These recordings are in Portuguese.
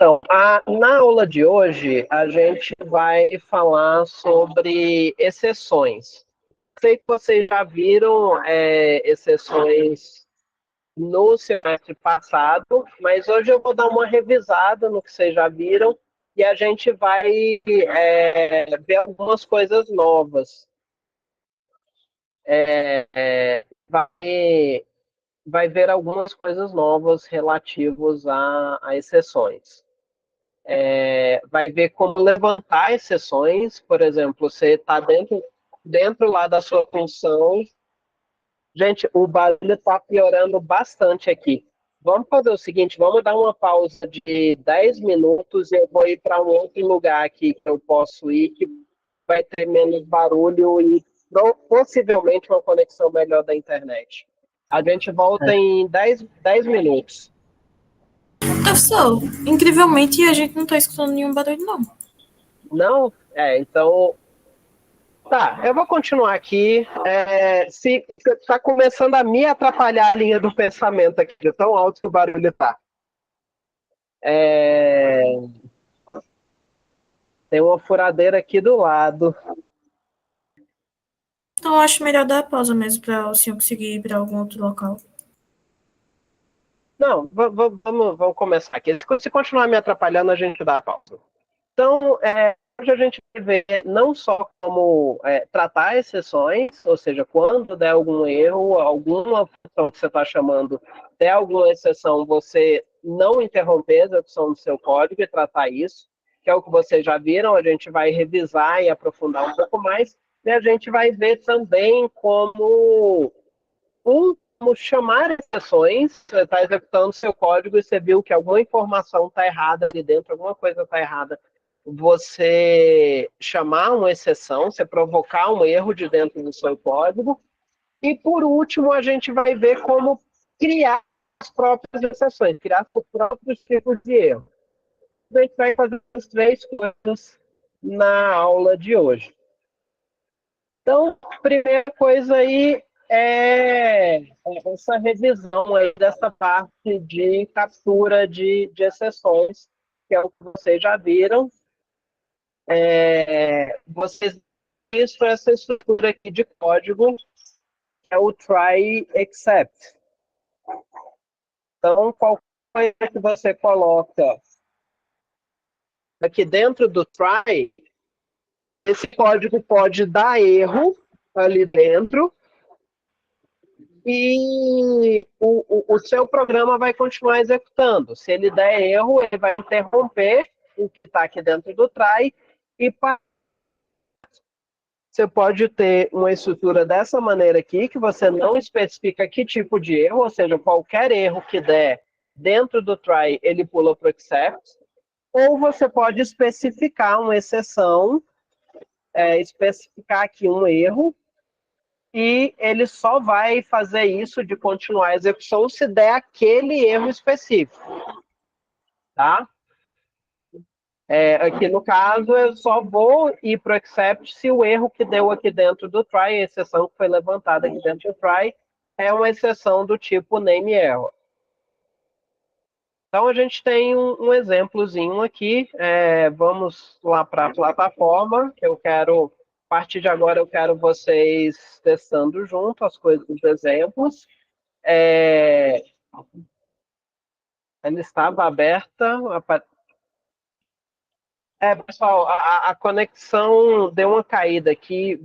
Então, na aula de hoje, a gente vai falar sobre exceções. Sei que vocês já viram exceções no semestre passado, mas hoje eu vou dar uma revisada no que vocês já viram e a gente vai ver algumas coisas novas. Vai ver algumas coisas novas relativas a exceções. Vai ver como levantar exceções, por exemplo, você está dentro lá da sua função. Gente, o barulho está piorando bastante aqui. Vamos fazer o seguinte, vamos dar uma pausa de 10 minutos e eu vou ir para um outro lugar aqui que eu posso ir, que vai ter menos barulho e possivelmente uma conexão melhor da internet. A gente volta em 10 minutos. Professor, incrivelmente a gente não tá escutando nenhum barulho, não. Não? Então. Tá, eu vou continuar aqui. Se está começando a me atrapalhar a linha do pensamento aqui, de tão alto que o barulho está. Tem uma furadeira aqui do lado. Então eu acho melhor dar a pausa mesmo para o senhor conseguir ir para algum outro local. Não, vamos começar aqui. Se continuar me atrapalhando, a gente dá a pausa. Então, hoje a gente vai ver não só como tratar exceções, ou seja, quando der algum erro, alguma função que você está chamando, der alguma exceção, você não interromper a execução do seu código e tratar isso, que é o que vocês já viram, a gente vai revisar e aprofundar um pouco mais, e a gente vai ver também como chamar exceções. Você está executando seu código e você viu que alguma informação está errada ali dentro, alguma coisa está errada. Você chamar uma exceção, você provocar um erro de dentro do seu código. E, por último, a gente vai ver como criar as próprias exceções, criar os próprios tipos de erro. A gente vai fazer as três coisas na aula de hoje. Então, a primeira coisa aí é essa revisão aí dessa parte de captura de exceções, que é o que vocês já viram. Vocês viram essa estrutura aqui de código, que é o try except. Então, qualquer coisa que você coloca aqui dentro do try, esse código pode dar erro ali dentro e o seu programa vai continuar executando. Se ele der erro, ele vai interromper o que está aqui dentro do try e você pode ter uma estrutura dessa maneira aqui, que você não especifica que tipo de erro, ou seja, qualquer erro que der dentro do try, ele pula para o except, ou você pode especificar uma exceção, especificar aqui um erro, e ele só vai fazer isso de continuar a execução se der aquele erro específico. Tá? Aqui no caso, eu só vou ir para o except se o erro que deu aqui dentro do try, a exceção que foi levantada aqui dentro do try, é uma exceção do tipo name error. Então, a gente tem um exemplozinho aqui. Vamos lá para a plataforma, que eu quero, a partir de agora, eu quero vocês testando junto as coisas, os exemplos. Ela estava aberta. Pessoal, a conexão deu uma caída aqui.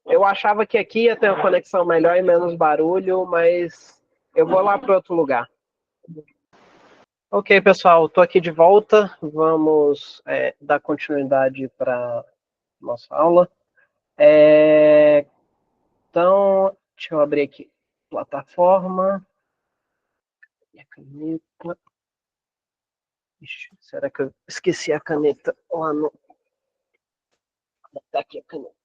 Eu achava que aqui ia ter uma conexão melhor e menos barulho, mas eu vou lá para outro lugar. Ok, pessoal, estou aqui de volta. Vamos dar continuidade para nossa aula. Então, deixa eu abrir aqui a plataforma. Minha caneta. Ixi, será que eu esqueci a caneta lá no... Tá aqui a caneta.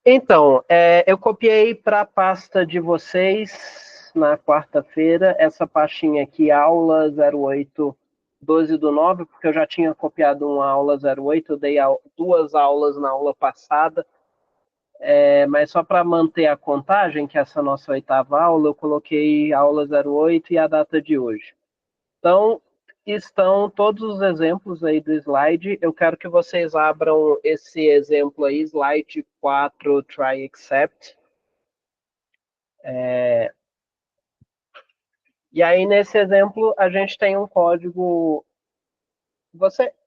Então, eu copiei para a pasta de vocês na quarta-feira, essa pastinha aqui, aula 08, 12/9, porque eu já tinha copiado uma aula 08, eu dei 2 aulas na aula passada, mas só para manter a contagem, que essa nossa 8ª aula, eu coloquei aula 08 e a data de hoje. Então, estão todos os exemplos aí do slide. Eu quero que vocês abram esse exemplo aí, slide 4, try except. E aí, nesse exemplo, a gente tem um código.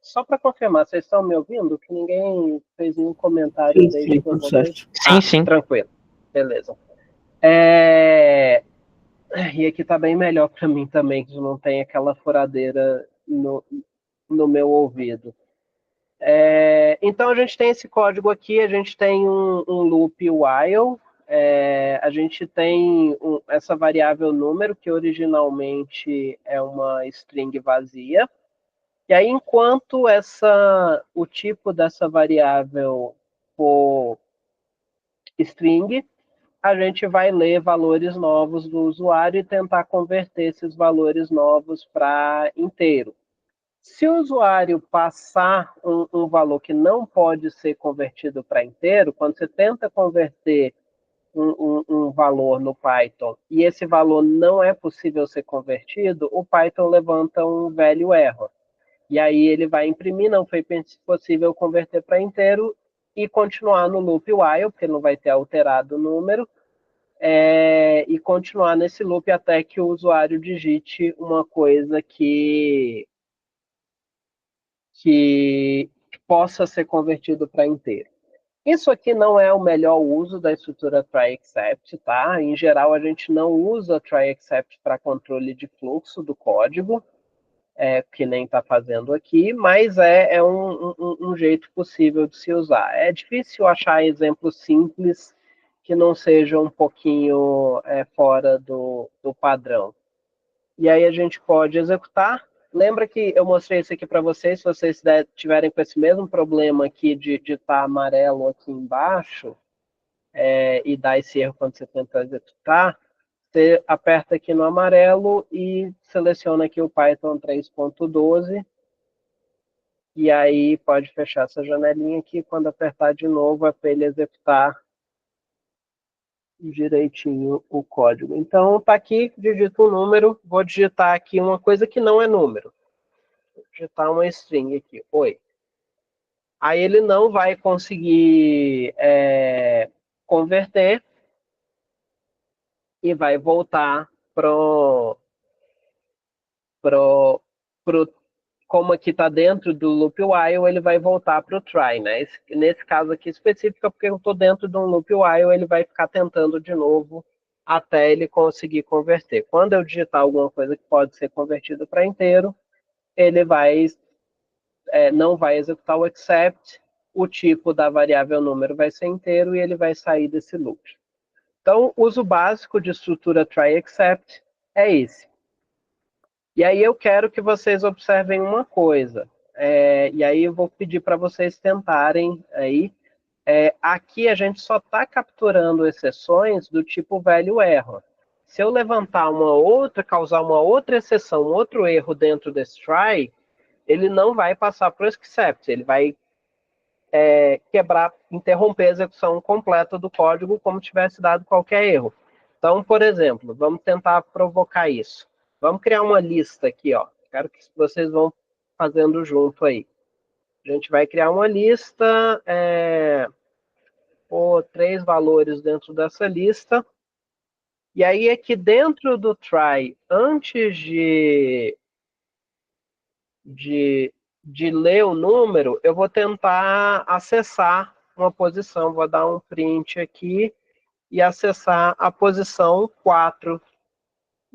Só para confirmar, vocês estão me ouvindo? Que ninguém fez nenhum comentário desde que eu voltei. Sim. Tranquilo. Beleza. E aqui tá bem melhor para mim também, que não tem aquela furadeira no meu ouvido. Então a gente tem esse código aqui, a gente tem um loop while, a gente tem essa variável número, que originalmente é uma string vazia. E aí, enquanto o tipo dessa variável for string, a gente vai ler valores novos do usuário e tentar converter esses valores novos para inteiro. Se o usuário passar um valor que não pode ser convertido para inteiro, quando você tenta converter um valor no Python e esse valor não é possível ser convertido, o Python levanta um value error. E aí ele vai imprimir, não foi possível converter para inteiro, e continuar no loop while, porque não vai ter alterado o número, e continuar nesse loop até que o usuário digite uma coisa que possa ser convertido para inteiro. Isso aqui não é o melhor uso da estrutura try except, tá? Em geral, a gente não usa try except para controle de fluxo do código, que nem está fazendo aqui, mas é um jeito possível de se usar. É difícil achar exemplos simples que não sejam um pouquinho fora do padrão. E aí a gente pode executar. Lembra que eu mostrei isso aqui para vocês, se vocês tiverem com esse mesmo problema aqui de estar amarelo aqui embaixo, e dar esse erro quando você tenta executar, você aperta aqui no amarelo e seleciona aqui o Python 3.12, e aí pode fechar essa janelinha aqui, quando apertar de novo é para ele executar direitinho o código. Então, tá aqui, digito um número, vou digitar aqui uma coisa que não é número. Vou digitar uma string aqui, oi. Aí ele não vai conseguir converter e vai voltar pro como aqui está dentro do loop while, ele vai voltar para o try, né? Nesse caso aqui específico, porque eu estou dentro de um loop while, ele vai ficar tentando de novo até ele conseguir converter. Quando eu digitar alguma coisa que pode ser convertida para inteiro, ele não vai executar o except, o tipo da variável número vai ser inteiro e ele vai sair desse loop. Então, o uso básico de estrutura try except é esse. E aí eu quero que vocês observem uma coisa. E aí eu vou pedir para vocês tentarem aí. Aqui a gente só está capturando exceções do tipo value error. Se eu levantar causar uma outra exceção, um outro erro dentro desse try, ele não vai passar para o except, ele vai interromper a execução completa do código como tivesse dado qualquer erro. Então, por exemplo, vamos tentar provocar isso. Vamos criar uma lista aqui, ó. Quero que vocês vão fazendo junto aí. A gente vai criar uma lista, por 3 valores dentro dessa lista. E aí aqui dentro do try, antes de ler o número, eu vou tentar acessar uma posição. Vou dar um print aqui e acessar a posição 4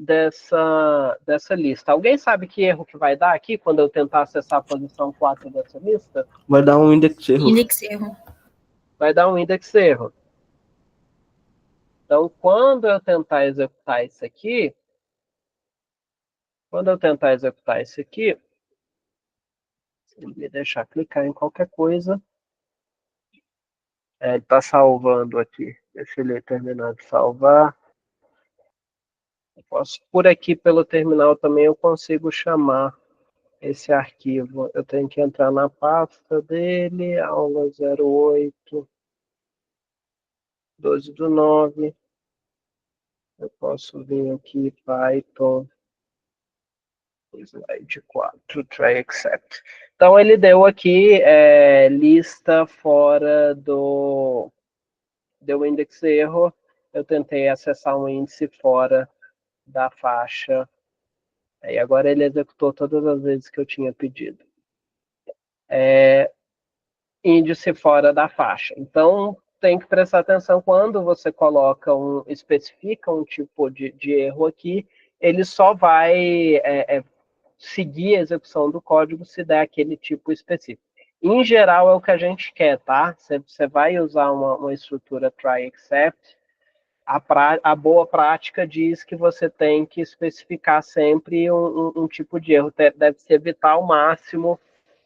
dessa lista. Alguém sabe que erro que vai dar aqui quando eu tentar acessar a posição 4 dessa lista? Vai dar um index erro. Index erro. Vai dar um index erro. Então, quando eu tentar executar isso aqui, se ele me deixar clicar em qualquer coisa, ele está salvando aqui. Deixa ele terminar de salvar. Por aqui, pelo terminal, também eu consigo chamar esse arquivo. Eu tenho que entrar na pasta dele, aula 08, 12/9. Eu posso vir aqui, Python slide 4, try except. Então, ele deu aqui lista fora do index erro. Eu tentei acessar um índice fora da faixa. E agora ele executou todas as vezes que eu tinha pedido. Índice fora da faixa. Então, tem que prestar atenção quando você especifica um tipo de erro aqui, ele só vai seguir a execução do código se der aquele tipo específico. Em geral, é o que a gente quer, tá? Você vai usar uma estrutura try except, a boa prática diz que você tem que especificar sempre um tipo de erro. Deve-se evitar ao máximo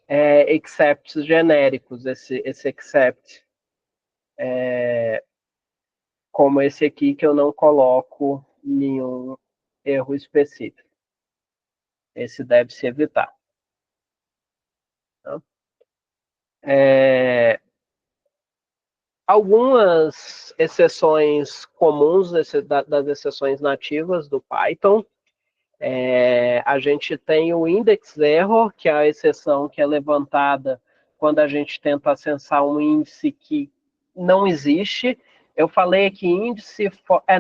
excepts genéricos, esse except como esse aqui, que eu não coloco nenhum erro específico. Esse deve-se evitar. Tá? Algumas exceções comuns das exceções nativas do Python. A gente tem o index error, que é a exceção que é levantada quando a gente tenta acessar um índice que não existe. Eu falei aqui índice...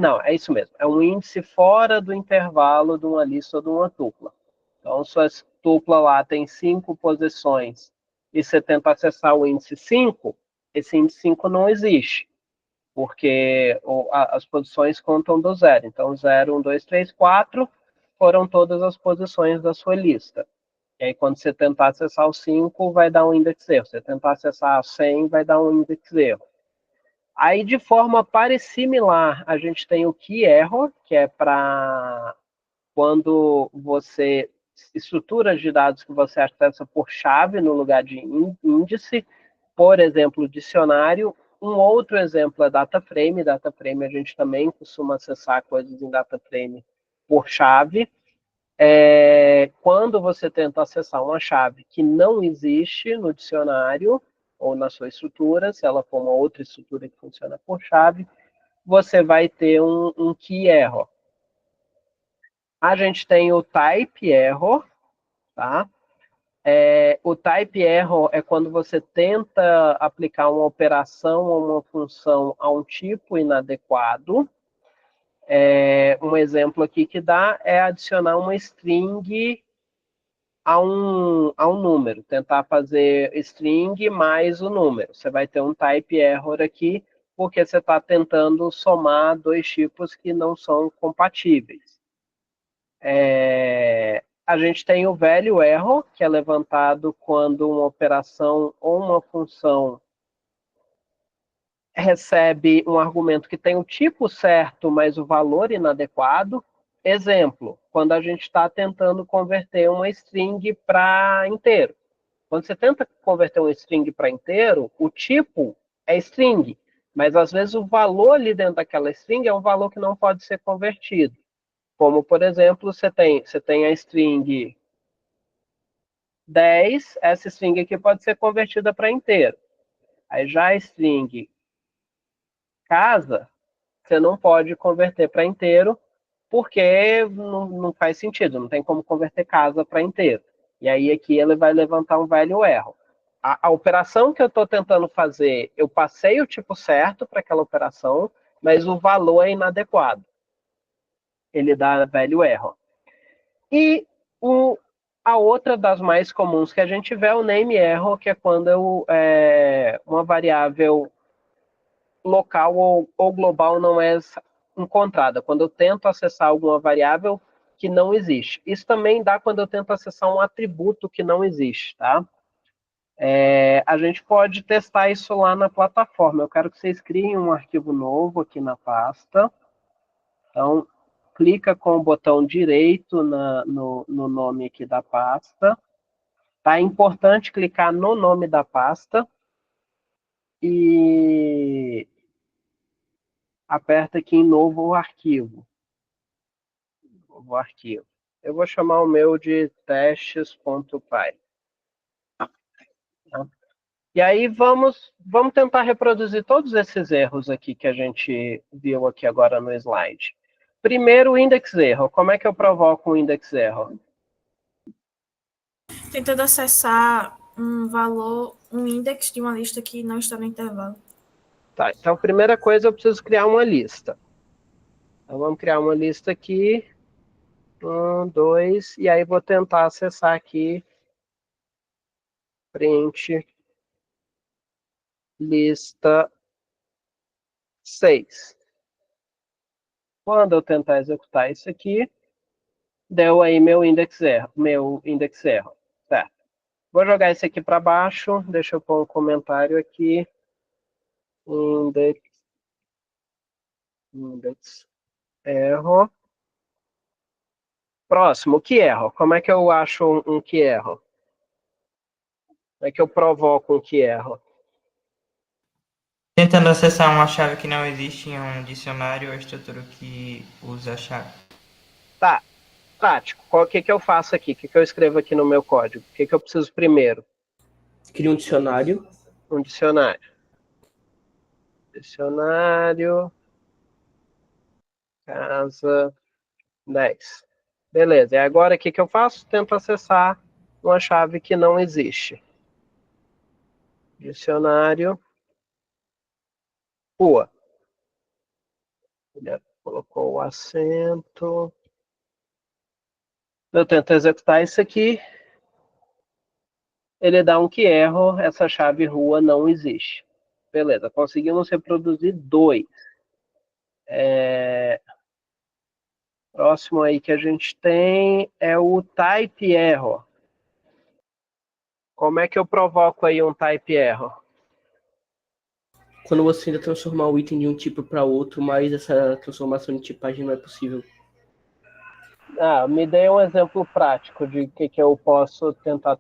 não, é isso mesmo. É um índice fora do intervalo de uma lista ou de uma tupla. Então, se a tupla lá tem 5 posições e você tenta acessar o índice 5, esse índice 5 não existe, porque as posições contam do zero. Então, 0, 1, 2, 3, 4 foram todas as posições da sua lista. E aí, quando você tentar acessar o 5, vai dar um index erro. Se você tentar acessar 100, vai dar um index erro. Aí, de forma similar, a gente tem o key error, que é para quando você... estruturas de dados que você acessa por chave no lugar de índice, por exemplo, dicionário. Um outro exemplo é data frame. Data frame a gente também costuma acessar coisas em data frame por chave. Quando você tenta acessar uma chave que não existe no dicionário ou na sua estrutura, se ela for uma outra estrutura que funciona por chave, você vai ter um key error. A gente tem o type error, tá? O type error é quando você tenta aplicar uma operação ou uma função a um tipo inadequado. Um exemplo aqui que dá é adicionar uma string a um número, tentar fazer string mais o número. Você vai ter um type error aqui, porque você está tentando somar dois tipos que não são compatíveis. A gente tem o value error, que é levantado quando uma operação ou uma função recebe um argumento que tem o tipo certo, mas o valor inadequado. Exemplo, quando a gente está tentando converter uma string para inteiro. Quando você tenta converter um string para inteiro, o tipo é string, mas às vezes o valor ali dentro daquela string é um valor que não pode ser convertido. Como, por exemplo, você tem a string 10, essa string aqui pode ser convertida para inteiro. Aí já a string casa, você não pode converter para inteiro, porque não faz sentido, não tem como converter casa para inteiro. E aí aqui ele vai levantar um value error. A operação que eu estou tentando fazer, eu passei o tipo certo para aquela operação, mas o valor é inadequado. Ele dá value error. E a outra das mais comuns que a gente vê é o name error, que é quando uma variável local ou global não é encontrada, quando eu tento acessar alguma variável que não existe. Isso também dá quando eu tento acessar um atributo que não existe, tá? A gente pode testar isso lá na plataforma. Eu quero que vocês criem um arquivo novo aqui na pasta. Então, clica com o botão direito no nome aqui da pasta. Tá? É importante clicar no nome da pasta e aperta aqui em novo arquivo. Novo arquivo. Eu vou chamar o meu de testes.py. Tá? E aí vamos tentar reproduzir todos esses erros aqui que a gente viu aqui agora no slide. Primeiro, o index erro. Como é que eu provoco o index erro? Tentando acessar um valor, um index de uma lista que não está no intervalo. Tá, então, primeira coisa, eu preciso criar uma lista. Então, vamos criar uma lista aqui. 1, 2, e aí vou tentar acessar aqui. Print lista 6. Quando eu tentar executar isso aqui, deu aí meu index erro, certo? Vou jogar isso aqui para baixo, deixa eu pôr um comentário aqui. Index erro. Próximo, que erro? Como é que eu acho um que erro? Como é que eu provoco um que erro? Tentando acessar uma chave que não existe em um dicionário ou estrutura que usa a chave. Tá, prático. O que eu faço aqui? O que eu escrevo aqui no meu código? O que eu preciso primeiro? Cria um dicionário. Um dicionário. Dicionário. Casa 10. Beleza. E agora o que eu faço? Tento acessar uma chave que não existe. Dicionário. Rua. Ele colocou o acento. Eu tento executar isso aqui. Ele dá um que erro. Essa chave rua não existe. Beleza. Conseguimos reproduzir 2. Próximo aí que a gente tem é o type error. Como é que eu provoco aí um type error? Quando você ainda transformar o item de um tipo para outro, mas essa transformação de tipagem não é possível. Me dê um exemplo prático de que eu posso tentar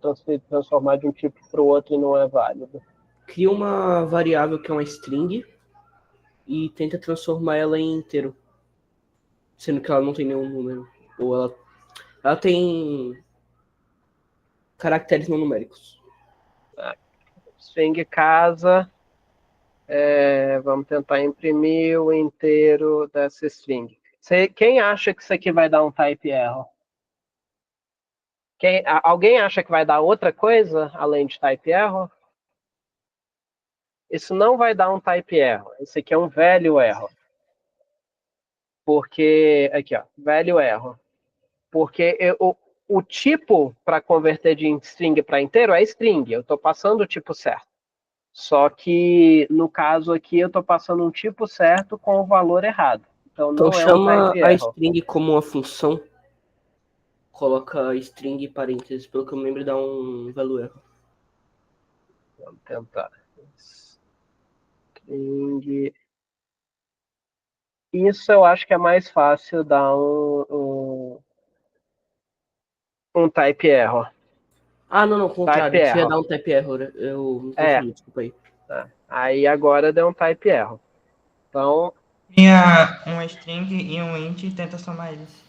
transformar de um tipo para o outro e não é válido. Cria uma variável que é uma string e tenta transformar ela em inteiro. Sendo que ela não tem nenhum número. Ou ela tem caracteres não numéricos. String casa. Vamos tentar imprimir o inteiro dessa string. Quem acha que isso aqui vai dar um type error? Alguém acha que vai dar outra coisa além de type error? Isso não vai dar um type error. Isso aqui é um value error. Porque, aqui ó, value error. Porque o tipo para converter de string para inteiro é string. Eu estou passando o tipo certo. Só que, no caso aqui, eu estou passando um tipo certo com o valor errado. Então não é um chama type a error. string como uma função. Coloca string em parênteses. Pelo que eu me lembro, dá um value error. Vamos tentar. String. Isso eu acho que é mais fácil dar um type error. Não, contrário. Type Você ia error. dar um type error. Eu não confundi, desculpa aí. Aí agora deu um type error. Então, Cria uma string e um int e tenta somar eles.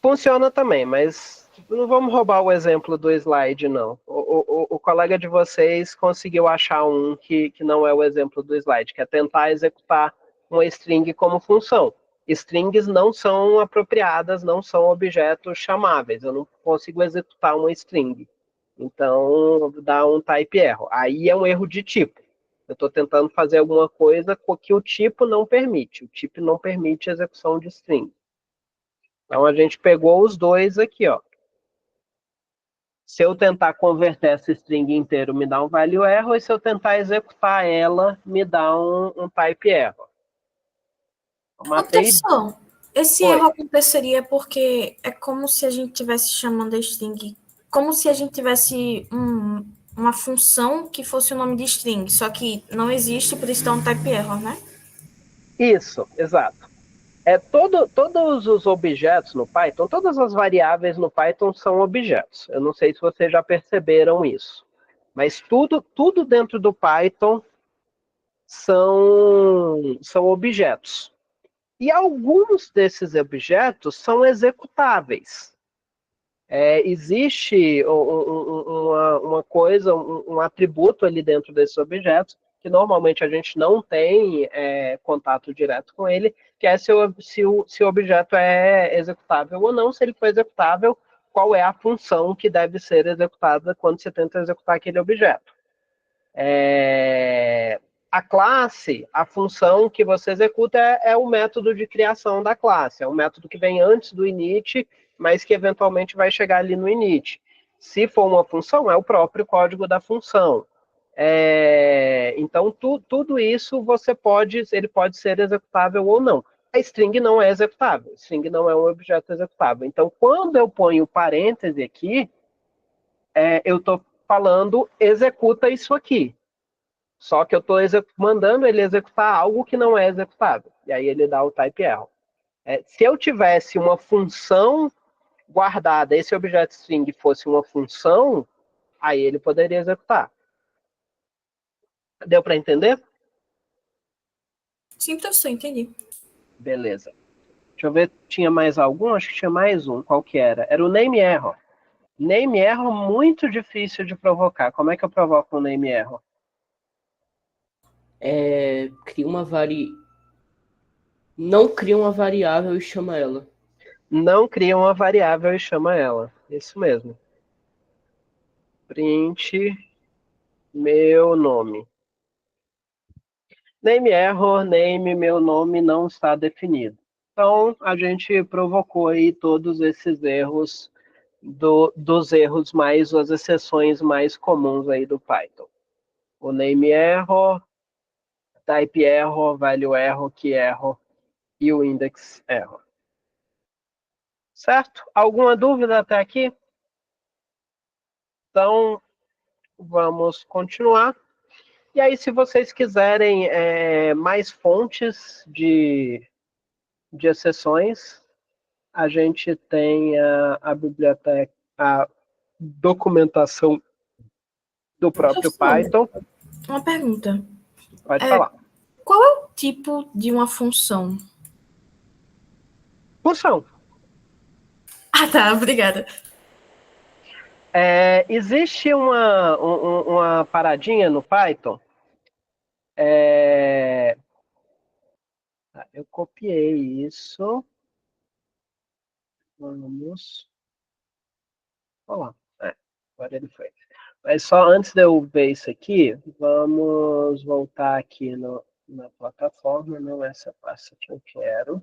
funciona também, mas não vamos roubar o exemplo do slide, não. O colega de vocês conseguiu achar um que não é o exemplo do slide, que é tentar executar uma string como função. Strings não são apropriadas, não são objetos chamáveis. Eu não consigo executar uma string. Então, dá um type error. Aí é um erro de tipo. Eu estou tentando fazer alguma coisa que o tipo não permite. O tipo não permite a execução de string. Então, a gente pegou os dois aqui, ó. Se eu tentar converter essa string inteiro, me dá um value error, e se eu tentar executar ela, me dá um type error. Eu matei. Professor, esse Oi. erro aconteceria porque é como se a gente estivesse chamando a string, como se a gente tivesse uma função que fosse o nome de string, só que não existe, por isso dá um type error, né? Isso, exato. Todos os objetos no Python, todas as variáveis no Python são objetos. Eu não sei se vocês já perceberam isso. Mas tudo dentro do Python são objetos. E alguns desses objetos são executáveis. Existe uma coisa, um atributo ali dentro desses objetos, que normalmente a gente não tem contato direto com ele, que é se o objeto é executável ou não. Se ele for executável, qual é a função que deve ser executada quando você tenta executar aquele objeto. A classe, a função que você executa é o método de criação da classe, é um método que vem antes do init, mas que eventualmente vai chegar ali no init. Se for uma função, é o próprio código da função. Então, tudo isso ele pode ser executável ou não. A string não é executável, string não é um objeto executável. Então, quando eu ponho parêntese aqui, eu estou falando executa isso aqui. Só que eu estou mandando ele executar algo que não é executável. E aí ele dá o type error. Se eu tivesse uma função guardada, esse objeto string fosse uma função, aí ele poderia executar. Deu para entender? Sim, professor, entendi. Beleza. Deixa eu ver, tinha mais algum? Acho que tinha mais um. Qual que era? Era o name error. Name error muito difícil de provocar. Como é que eu provoco um name error? Cria uma Não cria uma variável e chama ela. Não cria uma variável e chama ela. Isso mesmo. Print meu nome. Name error, name, meu nome não está definido. Então, a gente provocou aí todos esses erros, dos erros mais, as exceções mais comuns aí do Python. O name error, type error, value error, key error e o index error. Certo? Alguma dúvida até aqui? Então, vamos continuar. E aí, se vocês quiserem mais fontes de exceções, a gente tem a biblioteca, a documentação do próprio Professor, Python. uma pergunta. Pode falar. Qual é o tipo de uma função? Função. Ah, tá, obrigada. Existe uma paradinha no Python. Eu copiei isso. Vamos. Olha lá. Agora ele foi. Mas só antes de eu ver isso aqui, vamos voltar aqui na plataforma. Não essa pasta que eu quero.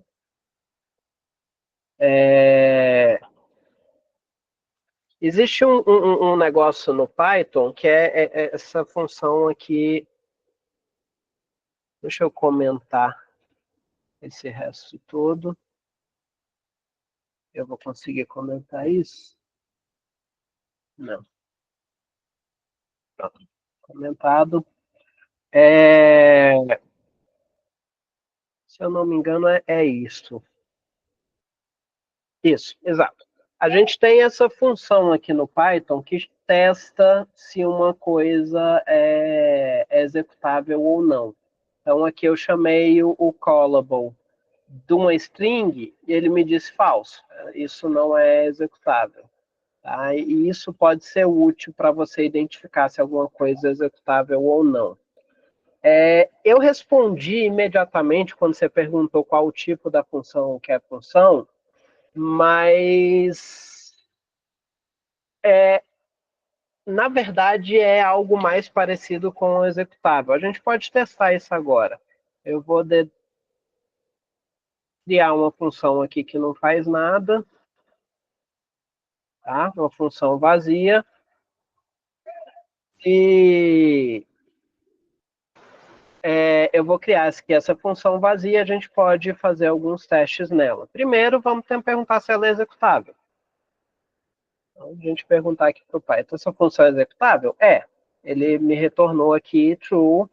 Existe um negócio no Python que é essa função aqui. Deixa eu comentar esse resto todo. Eu vou conseguir comentar isso? Não. Pronto. Comentado. Se eu não me engano, é isso. Isso, exato. A gente tem essa função aqui no Python que testa se uma coisa é executável ou não. Então, aqui eu chamei o callable de uma string e ele me disse falso. Isso não é executável. Tá? E isso pode ser útil para você identificar se alguma coisa é executável ou não. Eu respondi imediatamente quando você perguntou qual o tipo da função que é a função, mas na verdade é algo mais parecido com o executável. A gente pode testar isso agora. Eu vou criar uma função aqui que não faz nada, tá? Uma função vazia. E eu vou criar aqui essa função vazia, a gente pode fazer alguns testes nela. Primeiro, vamos perguntar se ela é executável. Então, a gente perguntar aqui para o Python, essa função é executável? Ele me retornou aqui true.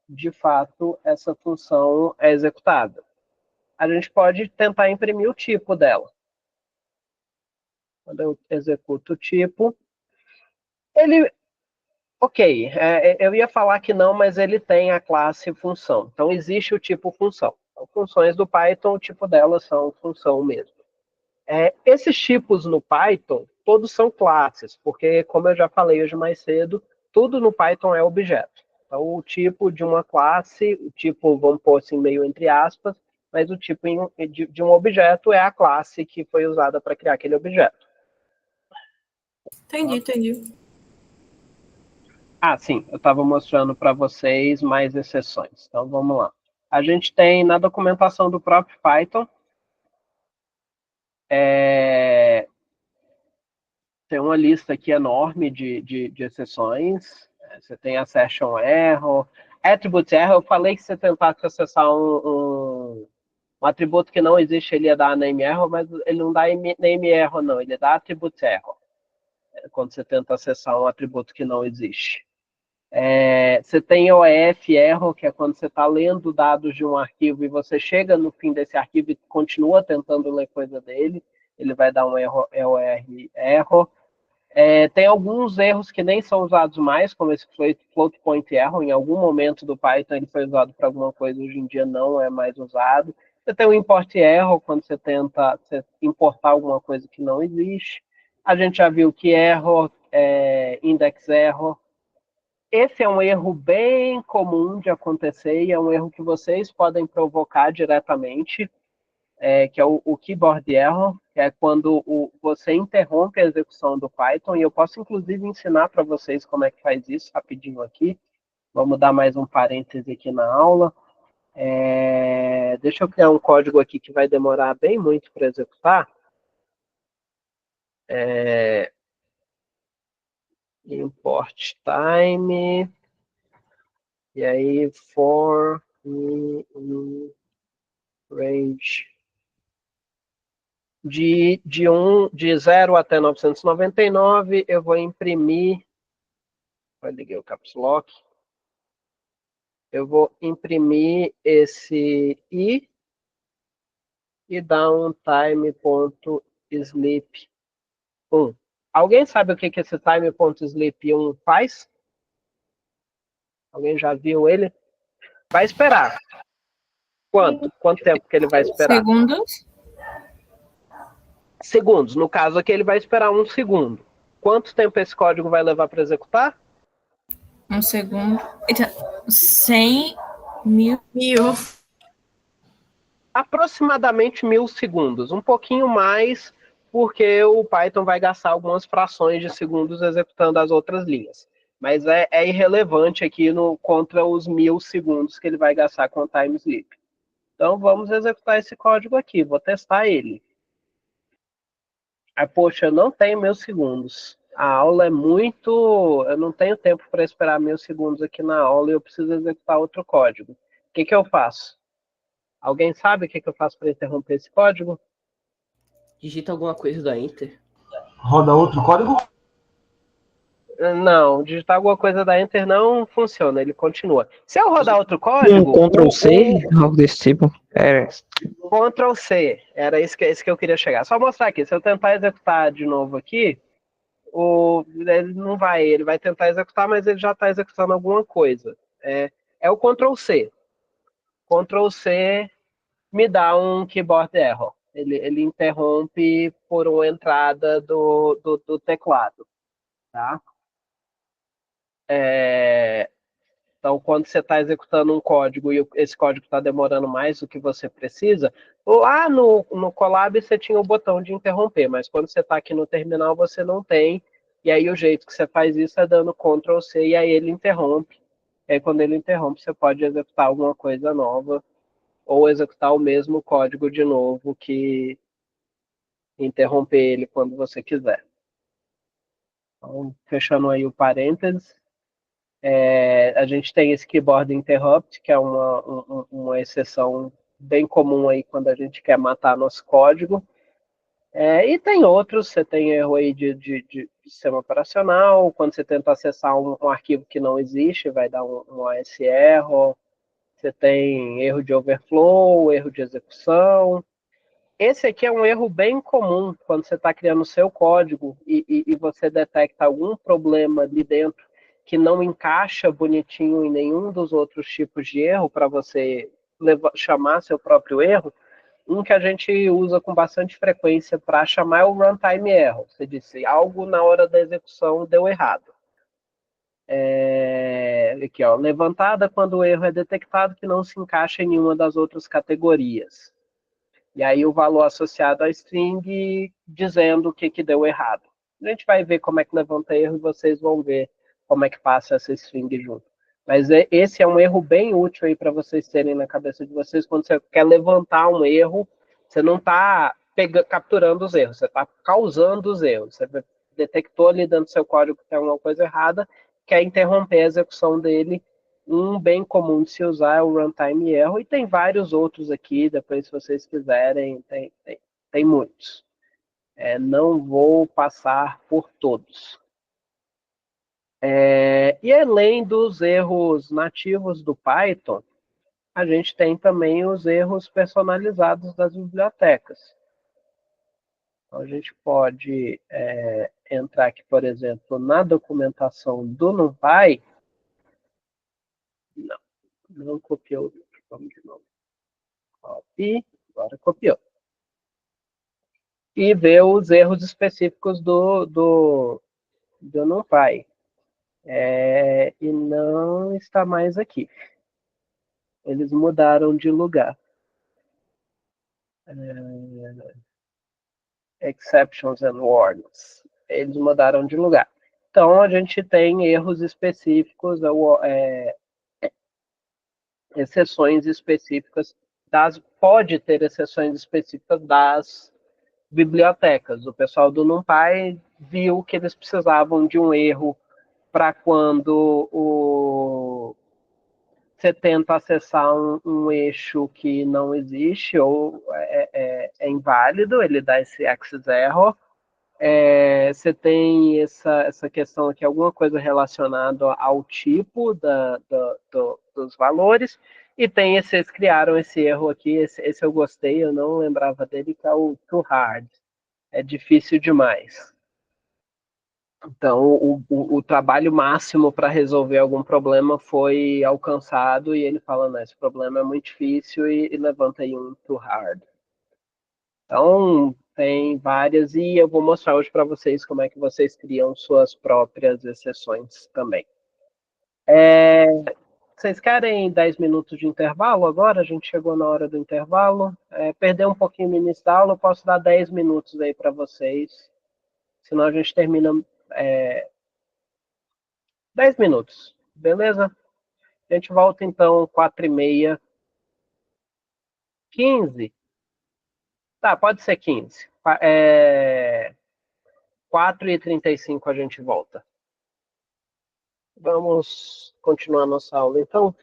De fato, essa função é executável. A gente pode tentar imprimir o tipo dela. Quando eu executo o tipo, ele... Ok, eu ia falar que não, mas ele tem a classe função. Então, existe o tipo função. Então, funções do Python, o tipo delas são função mesmo. Esses tipos no Python, todos são classes, porque, como eu já falei hoje mais cedo, tudo no Python é objeto. Então, o tipo de uma classe, o tipo, vamos pôr assim, meio entre aspas, mas o tipo de um objeto é a classe que foi usada para criar aquele objeto. Entendi. Ah, sim, eu estava mostrando para vocês mais exceções. Então, vamos lá. A gente tem na documentação do próprio Python, tem uma lista aqui enorme de exceções. Você tem assertion error, attribute error. Eu falei que você tentasse acessar um atributo que não existe, ele ia dar name error, mas ele não dá name error, não. Ele dá attribute error, quando você tenta acessar um atributo que não existe. Você tem OF error, que é quando você está lendo dados de um arquivo e você chega no fim desse arquivo e continua tentando ler coisa dele, ele vai dar um erro, error. Tem alguns erros que nem são usados mais, como esse float point error. Em algum momento do Python ele foi usado para alguma coisa, hoje em dia não é mais usado. Você tem o import error, quando você tenta importar alguma coisa que não existe. A gente já viu que error, index error. Esse é um erro bem comum de acontecer e é um erro que vocês podem provocar diretamente, que é o keyboard error, que é quando você interrompe a execução do Python, e eu posso inclusive ensinar para vocês como é que faz isso rapidinho aqui. Vamos dar mais um parêntese aqui na aula. Deixa eu criar um código aqui que vai demorar bem muito para executar. Import time, e aí for range de 0 até 999, eu vou imprimir, eu liguei o caps lock, eu vou imprimir esse i e dar um time.sleep 1. Alguém sabe o que esse time.sleep 1 faz? Alguém já viu ele? Vai esperar. Quanto? Quanto tempo que ele vai esperar? Segundos. Segundos. No caso aqui, ele vai esperar 1 segundo. Quanto tempo esse código vai levar para executar? 1 segundo. 100 mil. Aproximadamente 1000 segundos. Um pouquinho mais, porque o Python vai gastar algumas frações de segundos executando as outras linhas. Mas é irrelevante aqui contra os 1000 segundos que ele vai gastar com o time sleep. Então, vamos executar esse código aqui. Vou testar ele. Poxa, eu não tenho 1000 segundos. A aula é muito... Eu não tenho tempo para esperar 1000 segundos aqui na aula e eu preciso executar outro código. O que eu faço? Alguém sabe o que eu faço para interromper esse código? Digita alguma coisa da Enter. Roda outro código? Não, digitar alguma coisa da Enter não funciona, ele continua. Se eu rodar outro código... Ctrl C, algo desse tipo. Ctrl C, era esse que eu queria chegar. Só mostrar aqui, se eu tentar executar de novo aqui, ele não vai, ele vai tentar executar, mas ele já está executando alguma coisa. É o Ctrl C. Ctrl C me dá um keyboard error. Ele interrompe por uma entrada do teclado. Tá? Então, quando você está executando um código e esse código está demorando mais do que você precisa, lá no Colab você tinha o botão de interromper, mas quando você está aqui no terminal você não tem, e aí o jeito que você faz isso é dando Ctrl C e aí ele interrompe. E aí quando ele interrompe você pode executar alguma coisa nova ou executar o mesmo código de novo que interromper ele quando você quiser. Então, fechando aí o parênteses. A gente tem esse keyboard interrupt, que é uma exceção bem comum aí quando a gente quer matar nosso código. E tem outros, você tem erro aí de sistema operacional, quando você tenta acessar um arquivo que não existe, vai dar um AS error. Você tem erro de overflow, erro de execução. Esse aqui é um erro bem comum quando você está criando o seu código e você detecta algum problema ali dentro que não encaixa bonitinho em nenhum dos outros tipos de erro para você chamar seu próprio erro. Um que a gente usa com bastante frequência para chamar é o runtime error. Você disse, algo na hora da execução deu errado. Aqui, ó, levantada quando o erro é detectado que não se encaixa em nenhuma das outras categorias. E aí o valor associado à string dizendo o que, que deu errado. A gente vai ver como é que levanta erro e vocês vão ver como é que passa essa string junto. Mas esse é um erro bem útil aí para vocês terem na cabeça de vocês quando você quer levantar um erro, você não está capturando os erros, você está causando os erros. Você detectou ali dentro do seu código que tem alguma coisa errada, quer interromper a execução dele. Um bem comum de se usar é o runtime erro, e tem vários outros aqui, depois se vocês quiserem, tem muitos. Não vou passar por todos. E além dos erros nativos do Python, a gente tem também os erros personalizados das bibliotecas. Então, a gente pode entrar aqui, por exemplo, na documentação do NumPy. Não copiou. Vamos de novo. Copy, agora copiou. E ver os erros específicos do NumPy. E não está mais aqui. Eles mudaram de lugar. Exceptions and warnings. Eles mudaram de lugar. Então, a gente tem erros específicos, exceções específicas pode ter exceções específicas das bibliotecas. O pessoal do NumPy viu que eles precisavam de um erro para quando você tenta acessar um eixo que não existe ou é inválido, ele dá esse access error. Você tem essa questão aqui, alguma coisa relacionada ao tipo dos valores, e eles criaram esse erro aqui, esse eu gostei, eu não lembrava dele, que é o too hard, é difícil demais. Então, o trabalho máximo para resolver algum problema foi alcançado, e ele fala, não, esse problema é muito difícil, e levanta aí um too hard. Então, tem várias, e eu vou mostrar hoje para vocês como é que vocês criam suas próprias exceções também. Vocês querem 10 minutos de intervalo agora? A gente chegou na hora do intervalo. Perdeu um pouquinho o início da aula, eu posso dar 10 minutos aí para vocês. Senão a gente termina 10 minutos, beleza? A gente volta então 4h30. 15? Tá, pode ser 15. 4h35 a gente volta. Vamos continuar nossa aula, então.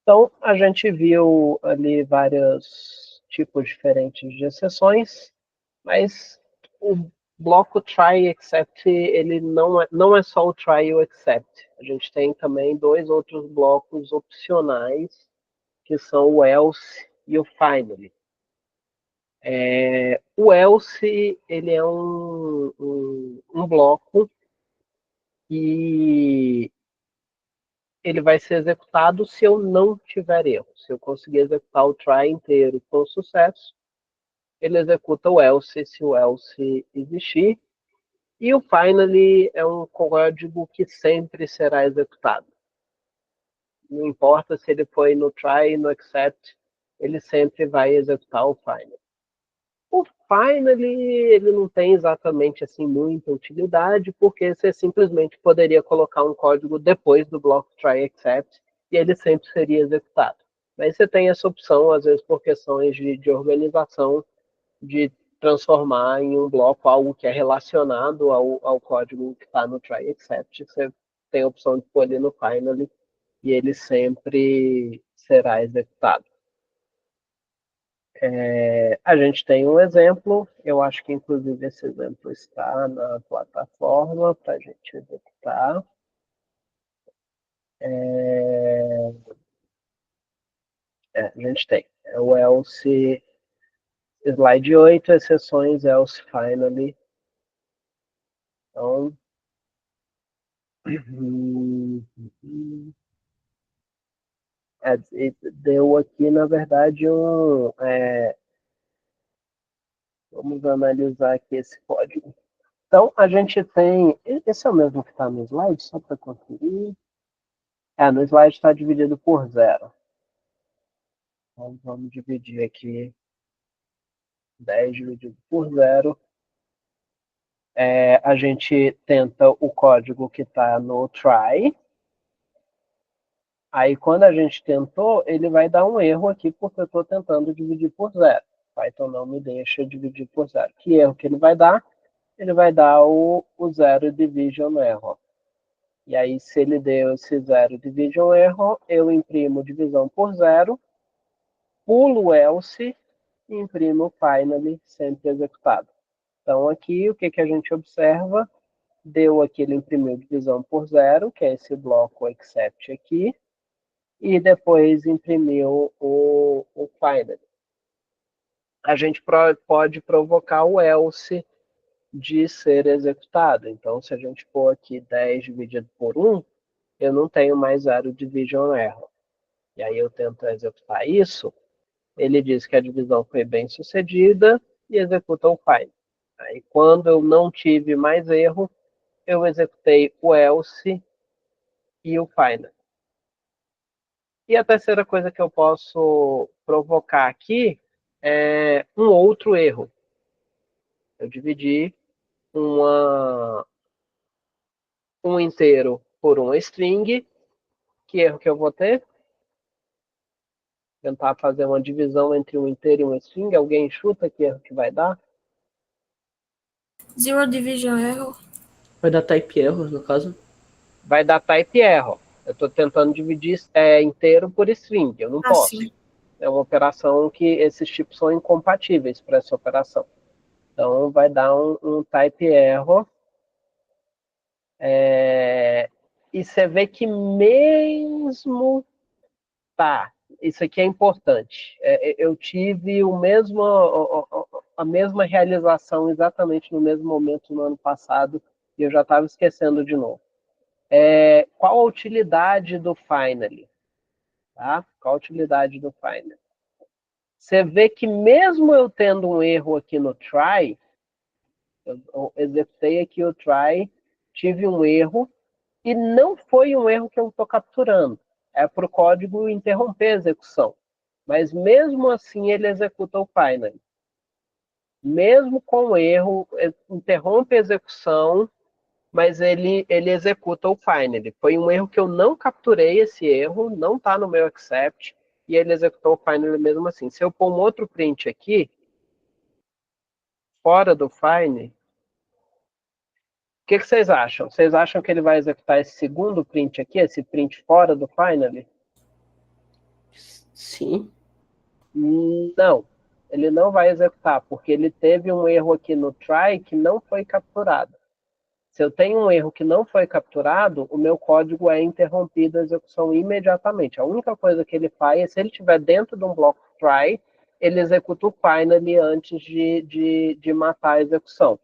Então, a gente viu ali vários tipos diferentes de exceções, mas o bloco try except, ele não é só o try e o except. A gente tem também dois outros blocos opcionais, que são o else e o finally. O else, ele é um bloco e ele vai ser executado se eu não tiver erro. Se eu conseguir executar o try inteiro com sucesso, ele executa o else se o else existir. E o finally é um código que sempre será executado. Não importa se ele foi no try, no except, ele sempre vai executar o finally. O finally, ele não tem exatamente assim muita utilidade, porque você simplesmente poderia colocar um código depois do bloco try except e ele sempre seria executado. Mas você tem essa opção, às vezes por questões de organização, de transformar em um bloco algo que é relacionado ao código que está no try except. Você tem a opção de pôr ali no finally e ele sempre será executado. A gente tem um exemplo, eu acho que inclusive esse exemplo está na plataforma para a gente executar. A gente tem o else, slide 8, exceções else finally. Então, deu aqui, na verdade, vamos analisar aqui esse código. Então, a gente tem... Esse é o mesmo que está no slide, só para conferir. No slide está dividido por 0. Então, vamos dividir aqui 10 dividido por 0. A gente tenta o código que está no try. Aí, quando a gente tentou, ele vai dar um erro aqui, porque eu estou tentando dividir por 0. Python não me deixa dividir por 0. Que erro que ele vai dar? Ele vai dar o zero division error. E aí, se ele deu esse zero division error, eu imprimo divisão por 0, pulo o else e imprimo finally sempre executado. Então, aqui, o que a gente observa? Deu aqui, ele imprimiu divisão por 0, que é esse bloco except aqui, e depois imprimiu o finally. A gente pode provocar o else de ser executado. Então, se a gente pôr aqui 10 dividido por 1, eu não tenho mais zero division error. E aí eu tento executar isso, ele diz que a divisão foi bem sucedida e executa o file. Aí, quando eu não tive mais erro, eu executei o else e o final. E a terceira coisa que eu posso provocar aqui é um outro erro. Eu dividi um inteiro por uma string. Que erro que eu vou ter? Tentar fazer uma divisão entre um inteiro e uma string. Alguém chuta que erro que vai dar? Zero division error. Vai dar type error, no caso. Vai dar type error. Eu estou tentando dividir inteiro por string. Eu não posso. Sim. É uma operação que esses tipos são incompatíveis para essa operação. Então, vai dar um type error. E você vê que mesmo... Tá, isso aqui é importante. Eu tive a mesma realização exatamente no mesmo momento no ano passado e eu já estava esquecendo de novo. Qual a utilidade do finally? Tá? Qual a utilidade do finally? Você vê que mesmo eu tendo um erro aqui no try, eu executei aqui o try, tive um erro, e não foi um erro que eu estou capturando. É para o código interromper a execução. Mas mesmo assim ele executa o finally. Mesmo com o erro, interrompe a execução, mas ele executa o finally. Foi um erro que eu não capturei esse erro, não está no meu accept, e ele executou o finally mesmo assim. Se eu pôr um outro print aqui, fora do finally, o que vocês acham? Vocês acham que ele vai executar esse segundo print aqui, esse print fora do finally? Sim. Não, ele não vai executar, porque ele teve um erro aqui no try que não foi capturado. Se eu tenho um erro que não foi capturado, o meu código é interrompido a execução imediatamente. A única coisa que ele faz é, se ele estiver dentro de um bloco try, ele executa o finally antes de matar a execução.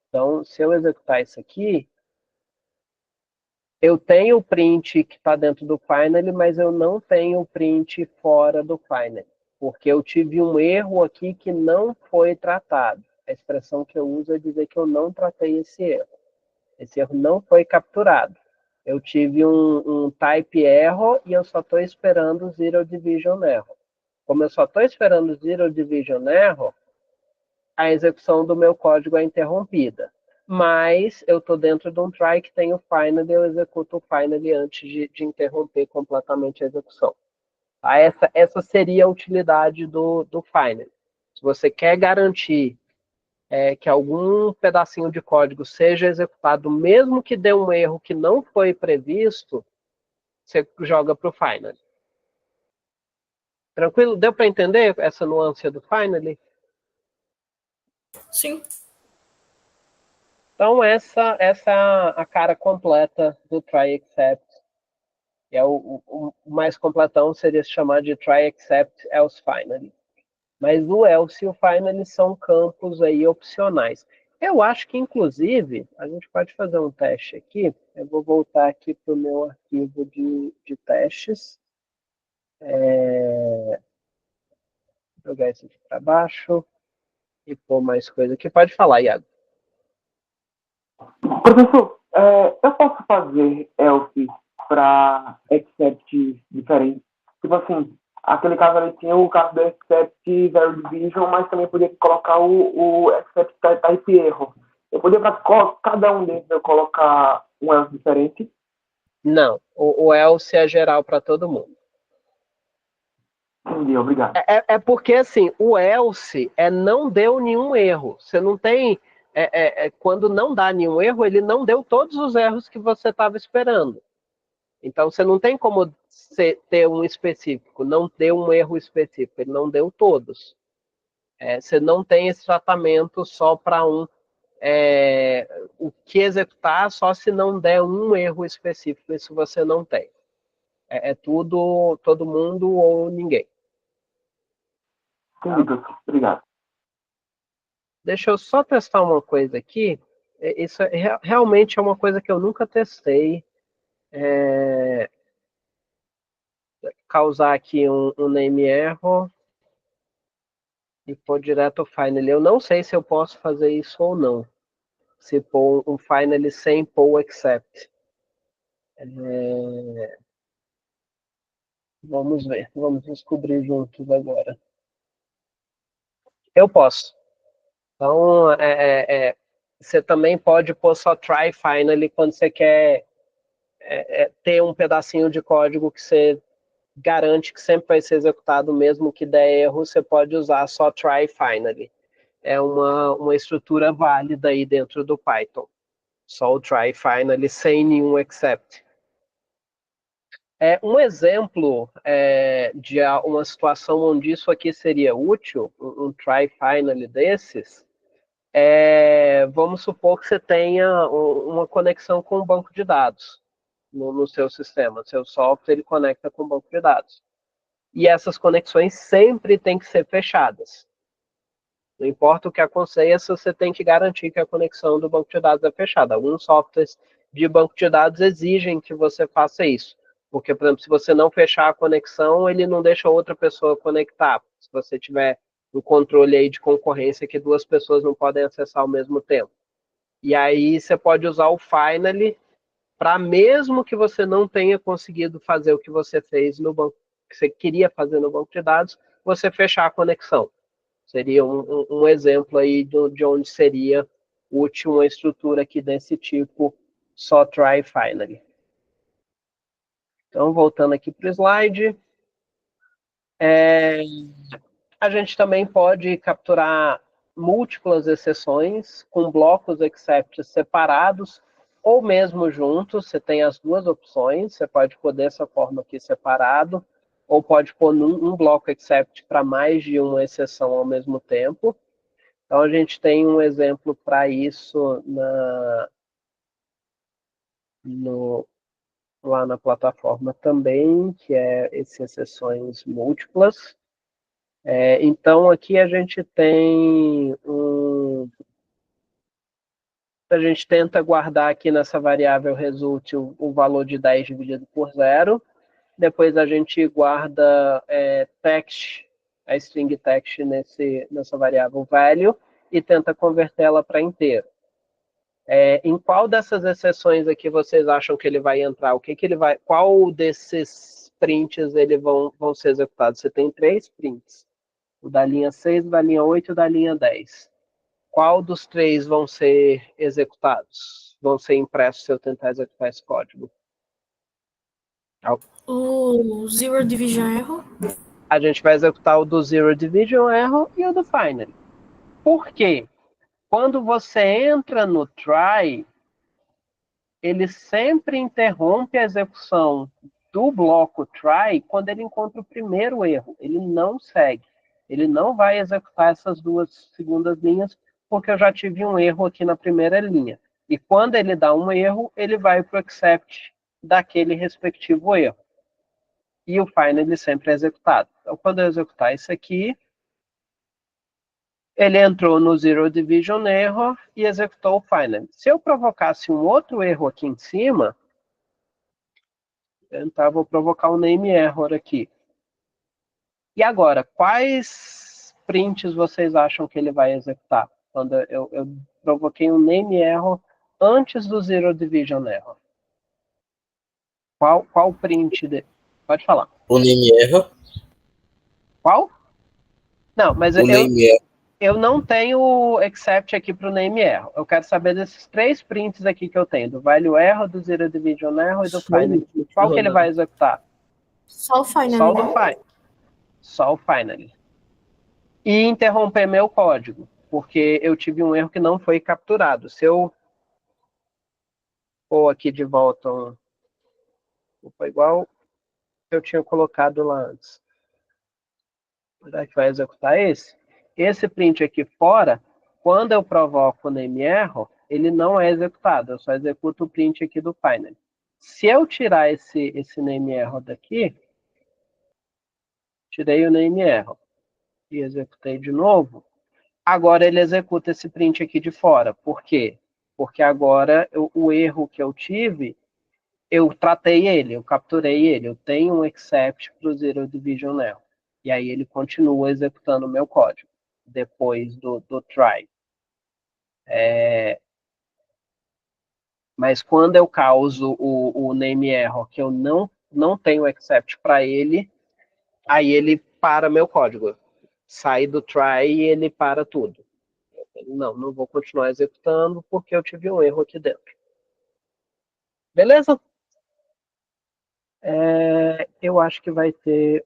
Então, se eu executar isso aqui, eu tenho o print que está dentro do finally, mas eu não tenho o print fora do finally, porque eu tive um erro aqui que não foi tratado. A expressão que eu uso é dizer que eu não tratei esse erro. Esse erro não foi capturado. Eu tive um type error e eu só estou esperando o zero division error. Como eu só estou esperando o zero division error, a execução do meu código é interrompida. Mas eu estou dentro de um try que tem o finally, eu executo o finally antes de interromper completamente a execução. Tá? Essa seria a utilidade do finally. Se você quer garantir que algum pedacinho de código seja executado, mesmo que dê um erro que não foi previsto, você joga para o finally. Tranquilo? Deu para entender essa nuance do finally? Sim. Então, essa é a cara completa do try except. O mais completão seria se chamar de try except else finally. Mas o else e o finally são campos aí opcionais. Eu acho que, inclusive, a gente pode fazer um teste aqui. Eu vou voltar aqui para o meu arquivo de testes. Jogar isso aqui para baixo. E pôr mais coisa aqui. Pode falar, Iago. Professor, eu posso fazer else para except diferente? Tipo assim, aquele caso ali tinha o caso do except zero division, mas também podia colocar o except type erro. Eu podia para cada um deles eu colocar um else diferente? Não, o else é geral para todo mundo. Entendi, obrigado. É porque, assim, o else não deu nenhum erro. Você não tem... quando não dá nenhum erro, ele não deu todos os erros que você estava esperando. Então, você não tem como ter um específico. Não deu um erro específico. Ele não deu todos. Você não tem esse tratamento só para um... o que executar só se não der um erro específico. Isso você não tem. É tudo, todo mundo ou ninguém. Entendi, professor. Obrigado. Deixa eu só testar uma coisa aqui. Isso realmente é uma coisa que eu nunca testei. Causar aqui um name error e pôr direto o finally. Eu não sei se eu posso fazer isso ou não. Se pôr um finally sem pôr o except. Vamos ver. Vamos descobrir juntos agora. Eu posso. Então, você também pode pôr só try finally quando você quer ter um pedacinho de código que você garante que sempre vai ser executado, mesmo que der erro, você pode usar só try finally. É uma estrutura válida aí dentro do Python. Só o try finally, sem nenhum except. Um exemplo de uma situação onde isso aqui seria útil, um try finally desses, vamos supor que você tenha uma conexão com o banco de dados no seu sistema. Seu software ele conecta com o banco de dados. E essas conexões sempre têm que ser fechadas. Não importa o que aconteça, você tem que garantir que a conexão do banco de dados é fechada. Alguns softwares de banco de dados exigem que você faça isso. Porque, por exemplo, se você não fechar a conexão, ele não deixa outra pessoa conectar. Se você tiver um controle aí de concorrência que duas pessoas não podem acessar ao mesmo tempo. E aí você pode usar o finally para mesmo que você não tenha conseguido fazer o que você fez no banco, que você queria fazer no banco de dados, você fechar a conexão. Seria um exemplo aí de onde seria útil uma estrutura aqui desse tipo, só try finally. Então, voltando aqui para o slide, a gente também pode capturar múltiplas exceções com blocos except separados ou mesmo juntos. Você tem as duas opções. Você pode pôr dessa forma aqui separado ou pode pôr um bloco except para mais de uma exceção ao mesmo tempo. Então, a gente tem um exemplo para isso lá na plataforma também, que é essas exceções múltiplas. Então, aqui a gente tem a gente tenta guardar aqui nessa variável result o valor de 10 dividido por 0. Depois a gente guarda text, a string text nessa variável value e tenta convertê-la para inteiro. Em qual dessas exceções aqui vocês acham que ele vai entrar? Qual desses prints vão ser executados? Você tem 3 prints. O da linha 6, o da linha 8 e o da linha 10. Qual dos 3 vão ser executados? Vão ser impressos se eu tentar executar esse código? O Zero Division Error. A gente vai executar o do Zero Division Error e o do Finally. Por quê? Quando você entra no try, ele sempre interrompe a execução do bloco try quando ele encontra o primeiro erro. Ele não segue. Ele não vai executar essas duas segundas linhas, porque eu já tive um erro aqui na primeira linha. E quando ele dá um erro, ele vai para o except daquele respectivo erro. E o finally sempre é executado. Então, quando eu executar isso aqui, ele entrou no Zero Division Error e executou o finally. Se eu provocasse um outro erro aqui em cima, vou provocar um name error aqui. E agora, quais prints vocês acham que ele vai executar? Quando eu provoquei um name error antes do Zero Division Error? Qual print dele? Pode falar. O name error. Qual? Não, mas O name error. eu não tenho except aqui para o name error. Eu quero saber desses 3 prints aqui que eu tenho, do value error, do zero division error e do finally. Qual que ele vai executar? Só o finally. Só o do finally. Só o finally. E interromper meu código, porque eu tive um erro que não foi capturado. Se eu pôr aqui de volta foi igual que eu tinha colocado lá antes. Será que vai executar esse? Esse print aqui fora, quando eu provoco o name error, ele não é executado. Eu só executo o print aqui do finally. Se eu tirar esse name error daqui, tirei o name error e executei de novo, agora ele executa esse print aqui de fora. Por quê? Porque agora o erro que eu tive, eu tratei ele, eu capturei ele, eu tenho um except para o Zero Division Error. E aí ele continua executando o meu código, depois do try. Mas quando eu causo o name error, que eu não tenho except para ele, aí ele para meu código. Sai do try e ele para tudo. Não vou continuar executando porque eu tive um erro aqui dentro. Beleza? Eu acho que vai ter...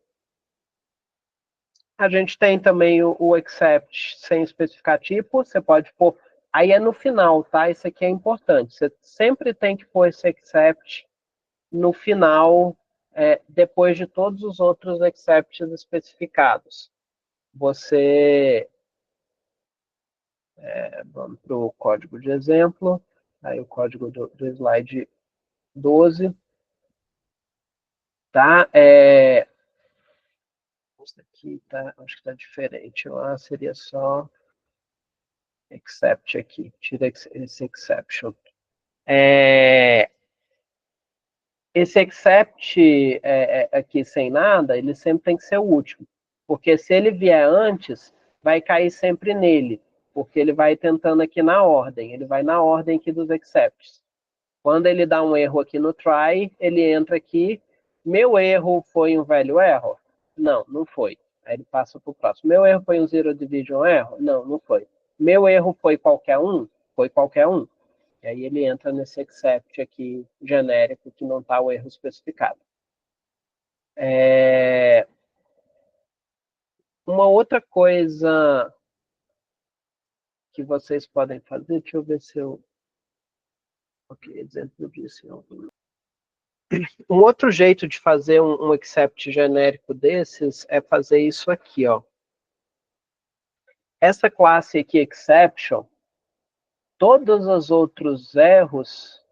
A gente tem também o except sem especificar tipo. Você pode pôr... Aí é no final, tá? Isso aqui é importante. Você sempre tem que pôr esse except no final, depois de todos os outros excepts especificados. Você... vamos para o código de exemplo. Aí o código do slide 12. Tá? Isso aqui tá, acho que está diferente. Lá seria só except aqui. Tira esse exception. Esse except aqui sem nada, ele sempre tem que ser o último. Porque se ele vier antes, vai cair sempre nele. Porque ele vai tentando aqui na ordem. Ele vai na ordem aqui dos excepts. Quando ele dá um erro aqui no try, ele entra aqui. Meu erro foi um value error? Não foi. Aí ele passa para o próximo. Meu erro foi um zero division error? Não foi. Meu erro foi qualquer um? Foi qualquer um. E aí ele entra nesse except aqui genérico que não está o erro especificado. Uma outra coisa que vocês podem fazer, deixa eu ver se eu... Ok, exemplo disso. Um outro jeito de fazer um except genérico desses é fazer isso aqui, ó. Essa classe aqui, exception, todos os outros erros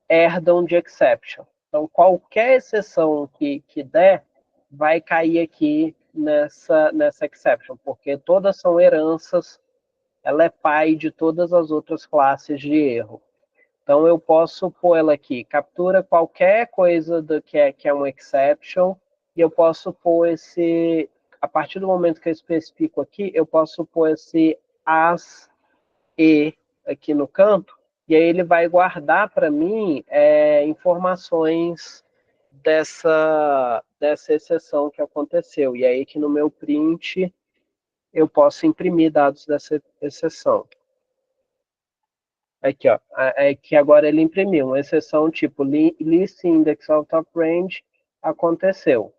herdam de exception. Então, qualquer exceção que der, vai cair aqui nessa exception, porque todas são heranças, ela é pai de todas as outras classes de erro. Então, eu posso pôr ela aqui, captura qualquer coisa que é um exception, e eu posso pôr esse, a partir do momento que eu especifico aqui, eu posso pôr esse as e aqui no canto, e aí ele vai guardar para mim informações dessa exceção que aconteceu. E aí que no meu print eu posso imprimir dados dessa exceção. Aqui, ó, que agora ele imprimiu uma exceção tipo list index of top range aconteceu.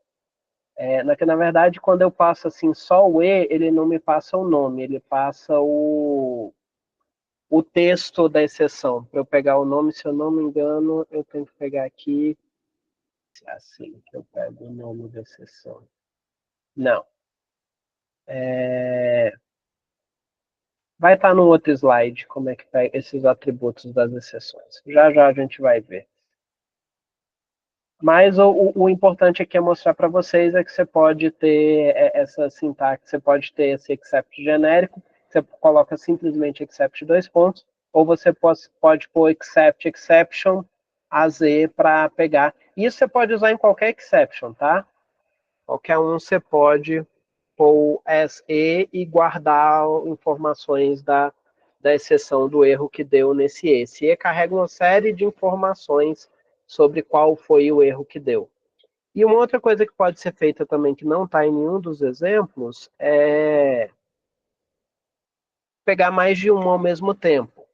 Na verdade, quando eu passo assim só o E, ele não me passa o nome, ele passa o texto da exceção. Para eu pegar o nome, se eu não me engano, eu tenho que pegar aqui, assim que eu pego o nome da exceção. Não. Vai estar no outro slide como é que tá esses atributos das exceções. Já a gente vai ver. Mas o importante aqui é mostrar para vocês que você pode ter essa sintaxe, você pode ter esse except genérico, você coloca simplesmente except 2 pontos, ou você pode pôr except exception AZ para pegar. Isso você pode usar em qualquer exception, tá? Qualquer um você pode pôr SE e guardar informações da da exceção do erro que deu nesse E. Esse E carrega uma série de informações sobre qual foi o erro que deu. E uma outra coisa que pode ser feita também, que não está em nenhum dos exemplos, é pegar mais de um ao mesmo tempo,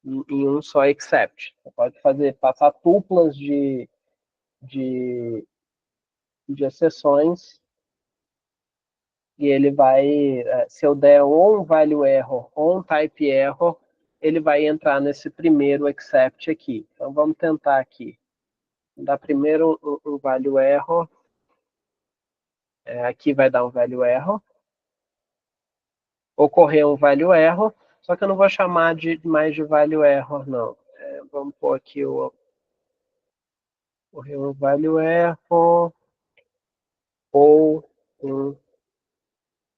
em um só except. Você pode passar tuplas de exceções, e ele vai, se eu der ou um value error ou um type error, ele vai entrar nesse primeiro except aqui. Então vamos tentar aqui. Dar primeiro um value error. Aqui vai dar um value error. Ocorreu um value error, só que eu não vou chamar mais de value error, não. Vamos pôr aqui ocorreu um value error ou um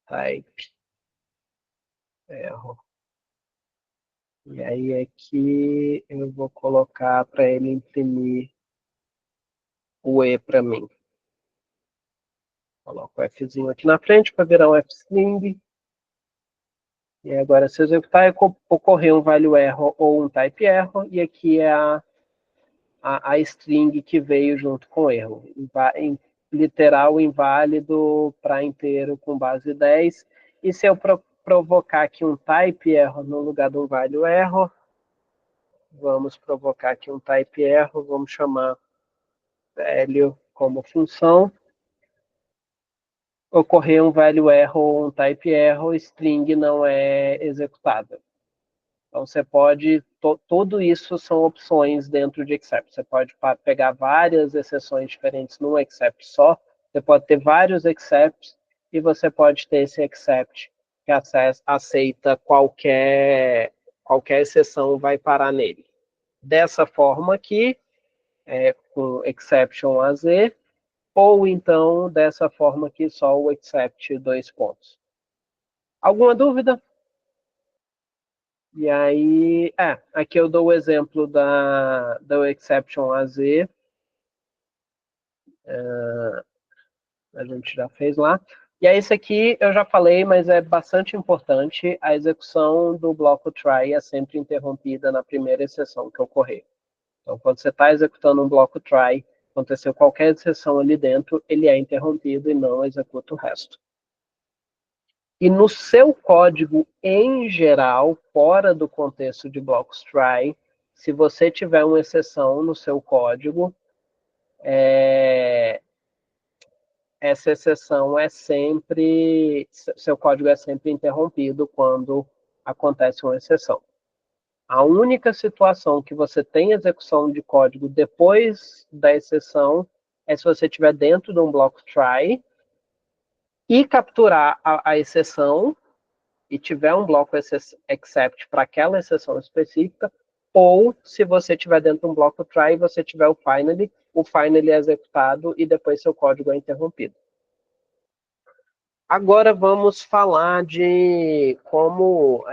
type error. E aí aqui eu vou colocar para ele imprimir o E para mim. Coloco o Fzinho aqui na frente para virar um F-string. E agora, se eu executar, ocorreu um value error ou um type error, e aqui é a string que veio junto com o erro. Literal inválido para inteiro com base 10. E se eu provocar aqui um type error no lugar de um value error, vamos provocar aqui um type error, vamos chamar value como função. Ocorrer um value error ou um type error, string não é executável. Então, você pode, tudo isso são opções dentro de except. Você pode pegar várias exceções diferentes num except só, você pode ter vários excepts, e você pode ter esse except que aceita qualquer exceção vai parar nele. Dessa forma aqui, com exception a Z, ou então dessa forma aqui, só o except 2 pontos. Alguma dúvida? E aí, aqui eu dou o exemplo do exception a Z. A gente já fez lá. E aí, isso aqui eu já falei, mas é bastante importante. A execução do bloco try é sempre interrompida na primeira exceção que ocorrer. Então, quando você está executando um bloco try, aconteceu qualquer exceção ali dentro, ele é interrompido e não executa o resto. E no seu código em geral, fora do contexto de blocos try, se você tiver uma exceção no seu código, essa exceção é sempre, seu código é sempre interrompido quando acontece uma exceção. A única situação que você tem execução de código depois da exceção é se você estiver dentro de um bloco try e capturar a exceção e tiver um bloco except para aquela exceção específica, ou se você estiver dentro de um bloco try e você tiver o finally é executado e depois seu código é interrompido. Agora vamos falar de como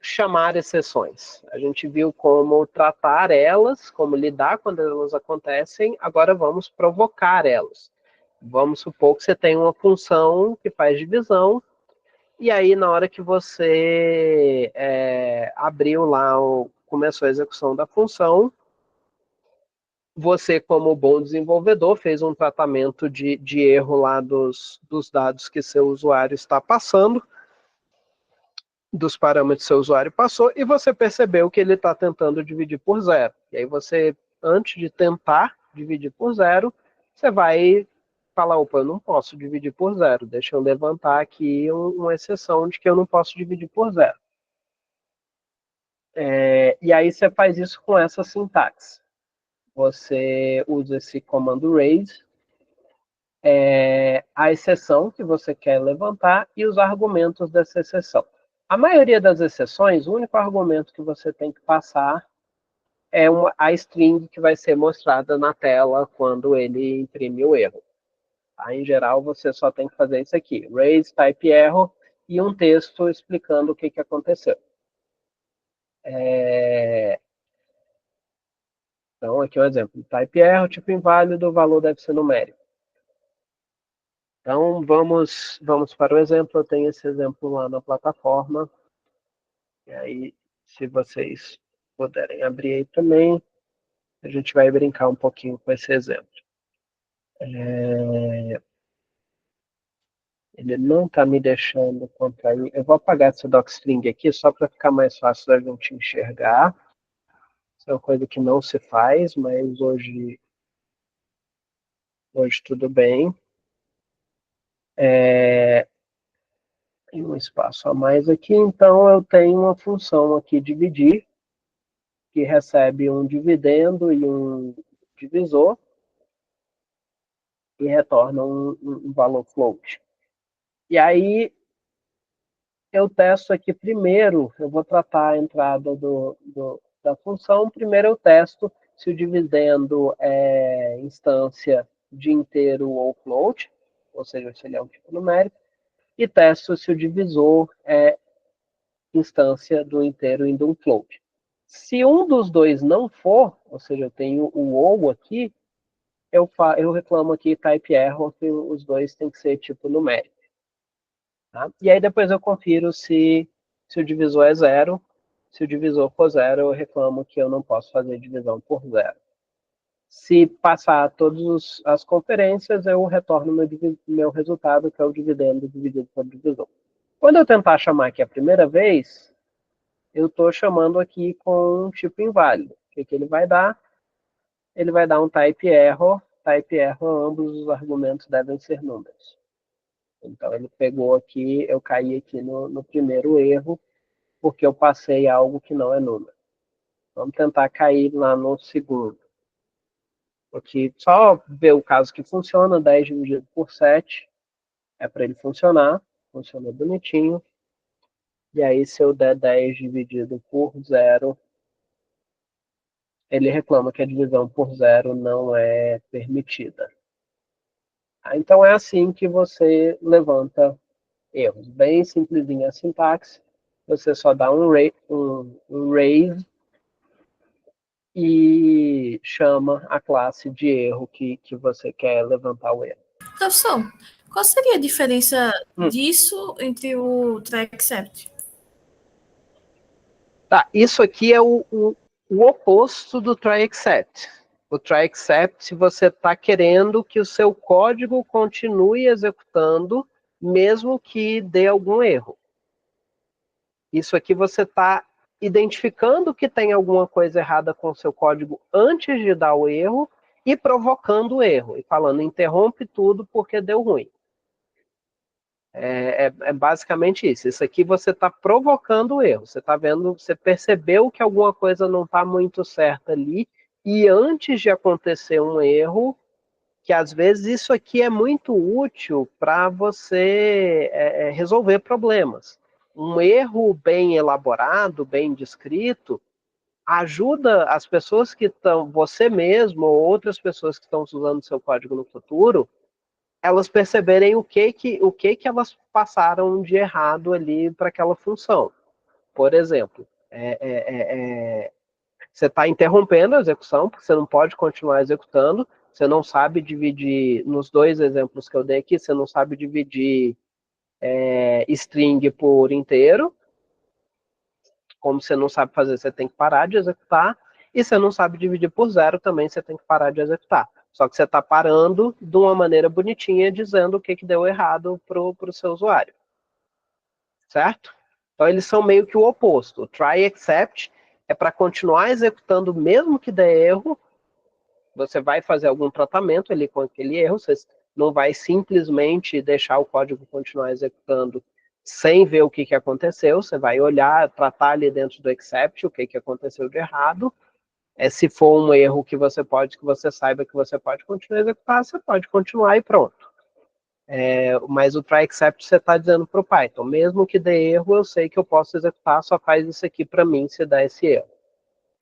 chamar exceções. A gente viu como tratar elas, como lidar quando elas acontecem, agora vamos provocar elas. Vamos supor que você tem uma função que faz divisão, e aí na hora que você abriu lá, começou a execução da função, você, como bom desenvolvedor, fez um tratamento de erro lá dos dados que seu usuário está passando, dos parâmetros que seu usuário passou, e você percebeu que ele está tentando dividir por zero. E aí você, antes de tentar dividir por zero, você vai falar, opa, eu não posso dividir por zero, deixa eu levantar aqui uma exceção de que eu não posso dividir por zero. E aí você faz isso com essa sintaxe. Você usa esse comando raise, a exceção que você quer levantar e os argumentos dessa exceção. A maioria das exceções, o único argumento que você tem que passar é a string que vai ser mostrada na tela quando ele imprime o erro. Em geral, você só tem que fazer isso aqui, raise type error, e um texto explicando o que aconteceu. Então, aqui um exemplo. Type error, tipo inválido, o valor deve ser numérico. Então, vamos para o exemplo. Eu tenho esse exemplo lá na plataforma. E aí, se vocês puderem abrir aí também, a gente vai brincar um pouquinho com esse exemplo. Ele não está me deixando contrair. Eu vou apagar esse docstring aqui só para ficar mais fácil da gente enxergar. Isso é uma coisa que não se faz, mas hoje tudo bem. Tem um espaço a mais aqui, então eu tenho uma função aqui dividir, que recebe um dividendo e um divisor, e retorna um valor float. E aí, eu testo aqui primeiro, eu vou tratar a entrada da função, primeiro eu testo se o dividendo é instância de inteiro ou float, ou seja, se ele é um tipo numérico, e testo se o divisor é instância do inteiro e do float. Se um dos dois não for, ou seja, eu tenho o ou aqui, eu reclamo aqui type error, que os dois têm que ser tipo numérico. Tá? E aí depois eu confiro se o divisor é zero. Se o divisor for zero, eu reclamo que eu não posso fazer divisão por zero. Se passar todas as conferências, eu retorno meu resultado, que é o dividendo dividido pelo divisor. Quando eu tentar chamar aqui a primeira vez, eu estou chamando aqui com um tipo inválido. O que ele vai dar? Ele vai dar um type error. Type error, ambos os argumentos devem ser números. Então, ele pegou aqui, eu caí aqui no primeiro erro, porque eu passei algo que não é número. Vamos tentar cair lá no segundo. Aqui, só ver o caso que funciona, 10 dividido por 7, é para ele funcionar, funciona bonitinho. E aí, se eu der 10 dividido por 0, ele reclama que a divisão por 0 não é permitida. Então, é assim que você levanta erros. Bem simplesinha a sintaxe. Você só dá um raise e chama a classe de erro que você quer levantar o erro. Professor, qual seria a diferença disso entre o try except? Tá, isso aqui é o oposto do try except. O try except, se você está querendo que o seu código continue executando, mesmo que dê algum erro. Isso aqui você está identificando que tem alguma coisa errada com o seu código antes de dar o erro e provocando o erro. E falando, interrompe tudo porque deu ruim. É basicamente isso. Isso aqui você está provocando o erro. Você está vendo, você percebeu que alguma coisa não está muito certa ali, e antes de acontecer um erro, que às vezes isso aqui é muito útil para você resolver problemas. Um erro bem elaborado, bem descrito, ajuda as pessoas que estão, você mesmo ou outras pessoas que estão usando seu código no futuro, elas perceberem o que elas passaram de errado ali para aquela função. Por exemplo, você está interrompendo a execução, porque você não pode continuar executando, você não sabe dividir, nos dois exemplos que eu dei aqui, você não sabe dividir string por inteiro. Como você não sabe fazer, você tem que parar de executar. E você não sabe dividir por zero também, você tem que parar de executar. Só que você está parando de uma maneira bonitinha, dizendo o que deu errado para o seu usuário. Certo? Então, eles são meio que o oposto. O try except é para continuar executando mesmo que dê erro. Você vai fazer algum tratamento ali com aquele erro, você não vai simplesmente deixar o código continuar executando sem ver o que aconteceu, você vai olhar, tratar ali dentro do except o que aconteceu de errado. Se for um erro que você saiba que você pode continuar a executar, você pode continuar e pronto. Mas o try except você está dizendo para o Python, mesmo que dê erro, eu sei que eu posso executar, só faz isso aqui para mim se dá esse erro.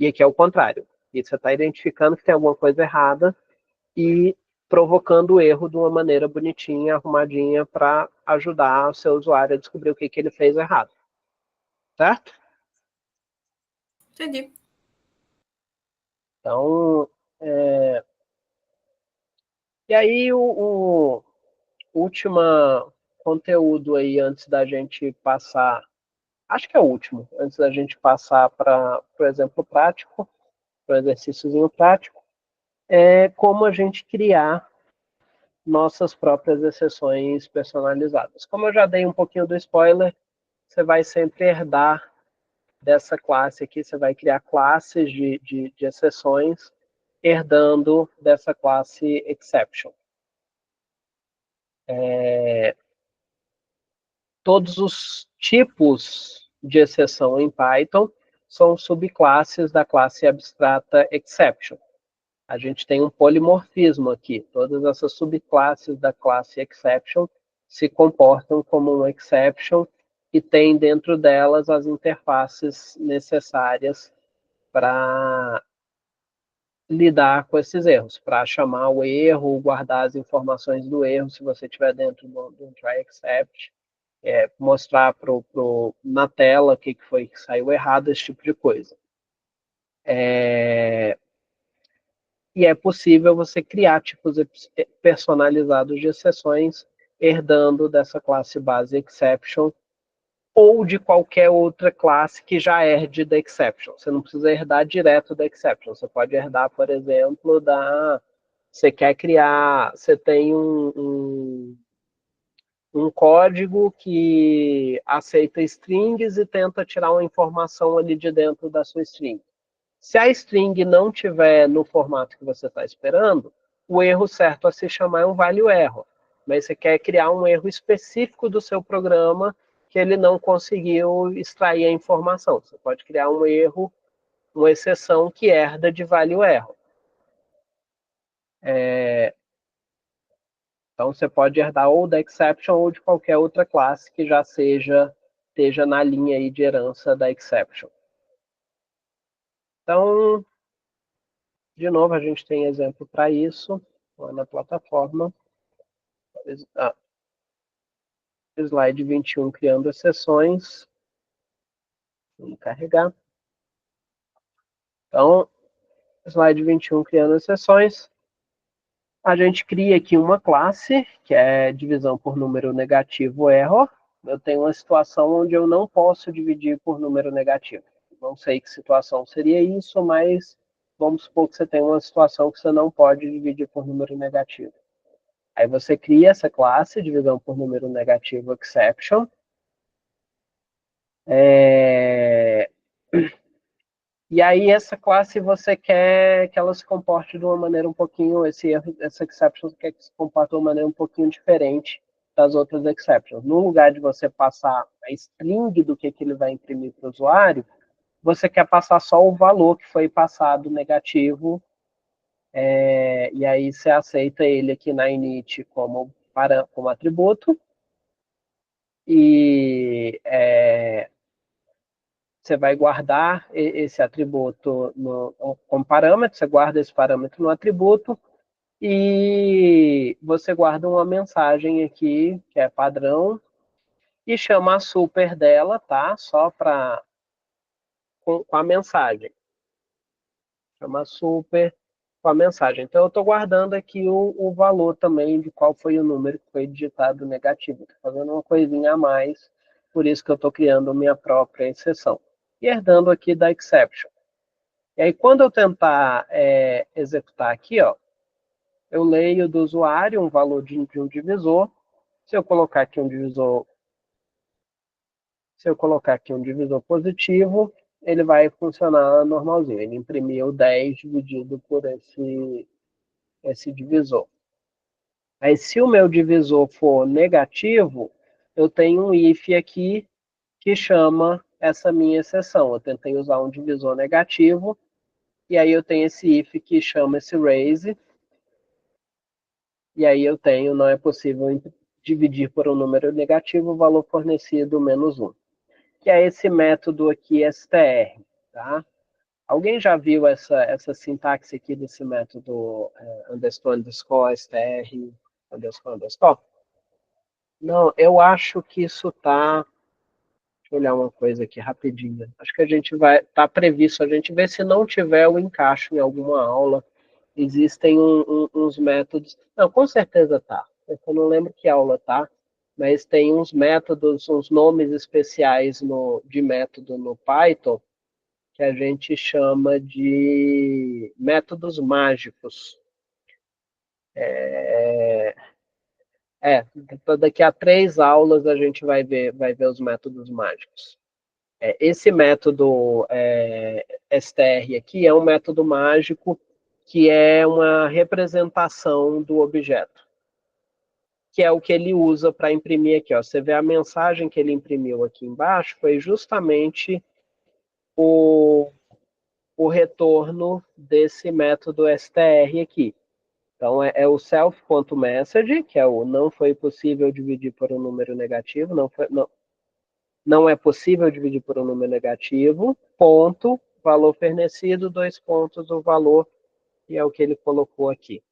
E aqui é o contrário. E você está identificando que tem alguma coisa errada e provocando o erro de uma maneira bonitinha, arrumadinha, para ajudar o seu usuário a descobrir o que ele fez errado. Certo? Entendi. Então, e aí o último conteúdo aí antes da gente passar. acho que é o último, antes da gente passar para o exemplo prático, para o exercíciozinho prático, é como a gente criar nossas próprias exceções personalizadas. Como eu já dei um pouquinho do spoiler, você vai sempre herdar dessa classe aqui, você vai criar classes de exceções, herdando dessa classe exception. Todos os tipos de exceção em Python são subclasses da classe abstrata exception. A gente tem um polimorfismo aqui. Todas essas subclasses da classe exception se comportam como um exception e tem dentro delas as interfaces necessárias para lidar com esses erros, para chamar o erro, guardar as informações do erro, se você estiver dentro do try except, mostrar na tela o que foi que saiu errado, esse tipo de coisa. E é possível você criar tipos personalizados de exceções, herdando dessa classe base exception, ou de qualquer outra classe que já herde da exception. Você não precisa herdar direto da exception. Você pode herdar, por exemplo, você quer criar, você tem um código que aceita strings e tenta tirar uma informação ali de dentro da sua string. Se a string não tiver no formato que você está esperando, o erro certo a se chamar é um value error. Mas você quer criar um erro específico do seu programa que ele não conseguiu extrair a informação. Você pode criar um erro, uma exceção que herda de value error. Então, você pode herdar ou da exception ou de qualquer outra classe que já esteja na linha aí de herança da exception. Então, de novo, a gente tem exemplo para isso lá na plataforma. Slide 21, criando exceções. Vamos carregar. Então, slide 21, criando exceções. A gente cria aqui uma classe, que é divisão por número negativo error. Eu tenho uma situação onde eu não posso dividir por número negativo. Não sei que situação seria isso, mas vamos supor que você tem uma situação que você não pode dividir por número negativo. Aí você cria essa classe, divisão por número negativo exception. E aí essa classe você quer que ela se comporte de uma maneira um pouquinho, essa exception quer que se comporte de uma maneira um pouquinho diferente das outras exceptions. No lugar de você passar a string do que ele vai imprimir para o usuário, você quer passar só o valor que foi passado negativo, e aí você aceita ele aqui na init como atributo, e você vai guardar esse atributo como parâmetro, você guarda esse parâmetro no atributo, e você guarda uma mensagem aqui, que é padrão, e chama a super dela, tá? Só com a mensagem. Chama a super com a mensagem. Então, eu estou guardando aqui o valor também de qual foi o número que foi digitado negativo. Estou fazendo uma coisinha a mais, por isso que eu estou criando minha própria exceção. E herdando aqui da exception. E aí, quando eu tentar executar aqui, ó, eu leio do usuário um valor de um divisor. Se eu colocar aqui um divisor positivo, ele vai funcionar normalzinho. Ele imprimiu 10 dividido por esse divisor. Aí, se o meu divisor for negativo, eu tenho um if aqui que chama essa minha exceção. Eu tentei usar um divisor negativo, e aí eu tenho esse if que chama esse raise, e aí eu tenho, não é possível dividir por um número negativo o valor fornecido menos 1. Que é esse método aqui, str, tá? Alguém já viu essa sintaxe aqui desse método underscore, str, underscore? Não, eu acho que isso tá... Deixa eu olhar uma coisa aqui rapidinho. Acho que a gente tá previsto, a gente vê se não tiver o encaixe em alguma aula. Existem uns métodos... Não, com certeza tá. Eu não lembro que aula tá, mas tem uns métodos, uns nomes especiais de método no Python que a gente chama de métodos mágicos. Daqui a 3 aulas a gente vai ver os métodos mágicos. Esse método str aqui é um método mágico que é uma representação do objeto, que é o que ele usa para imprimir aqui. Ó. Você vê a mensagem que ele imprimiu aqui embaixo, foi justamente o retorno desse método str aqui. Então, é o self.message, que é o não foi possível dividir por um número negativo, não é possível dividir por um número negativo, ponto, valor fornecido, 2 pontos, o valor, e é o que ele colocou aqui.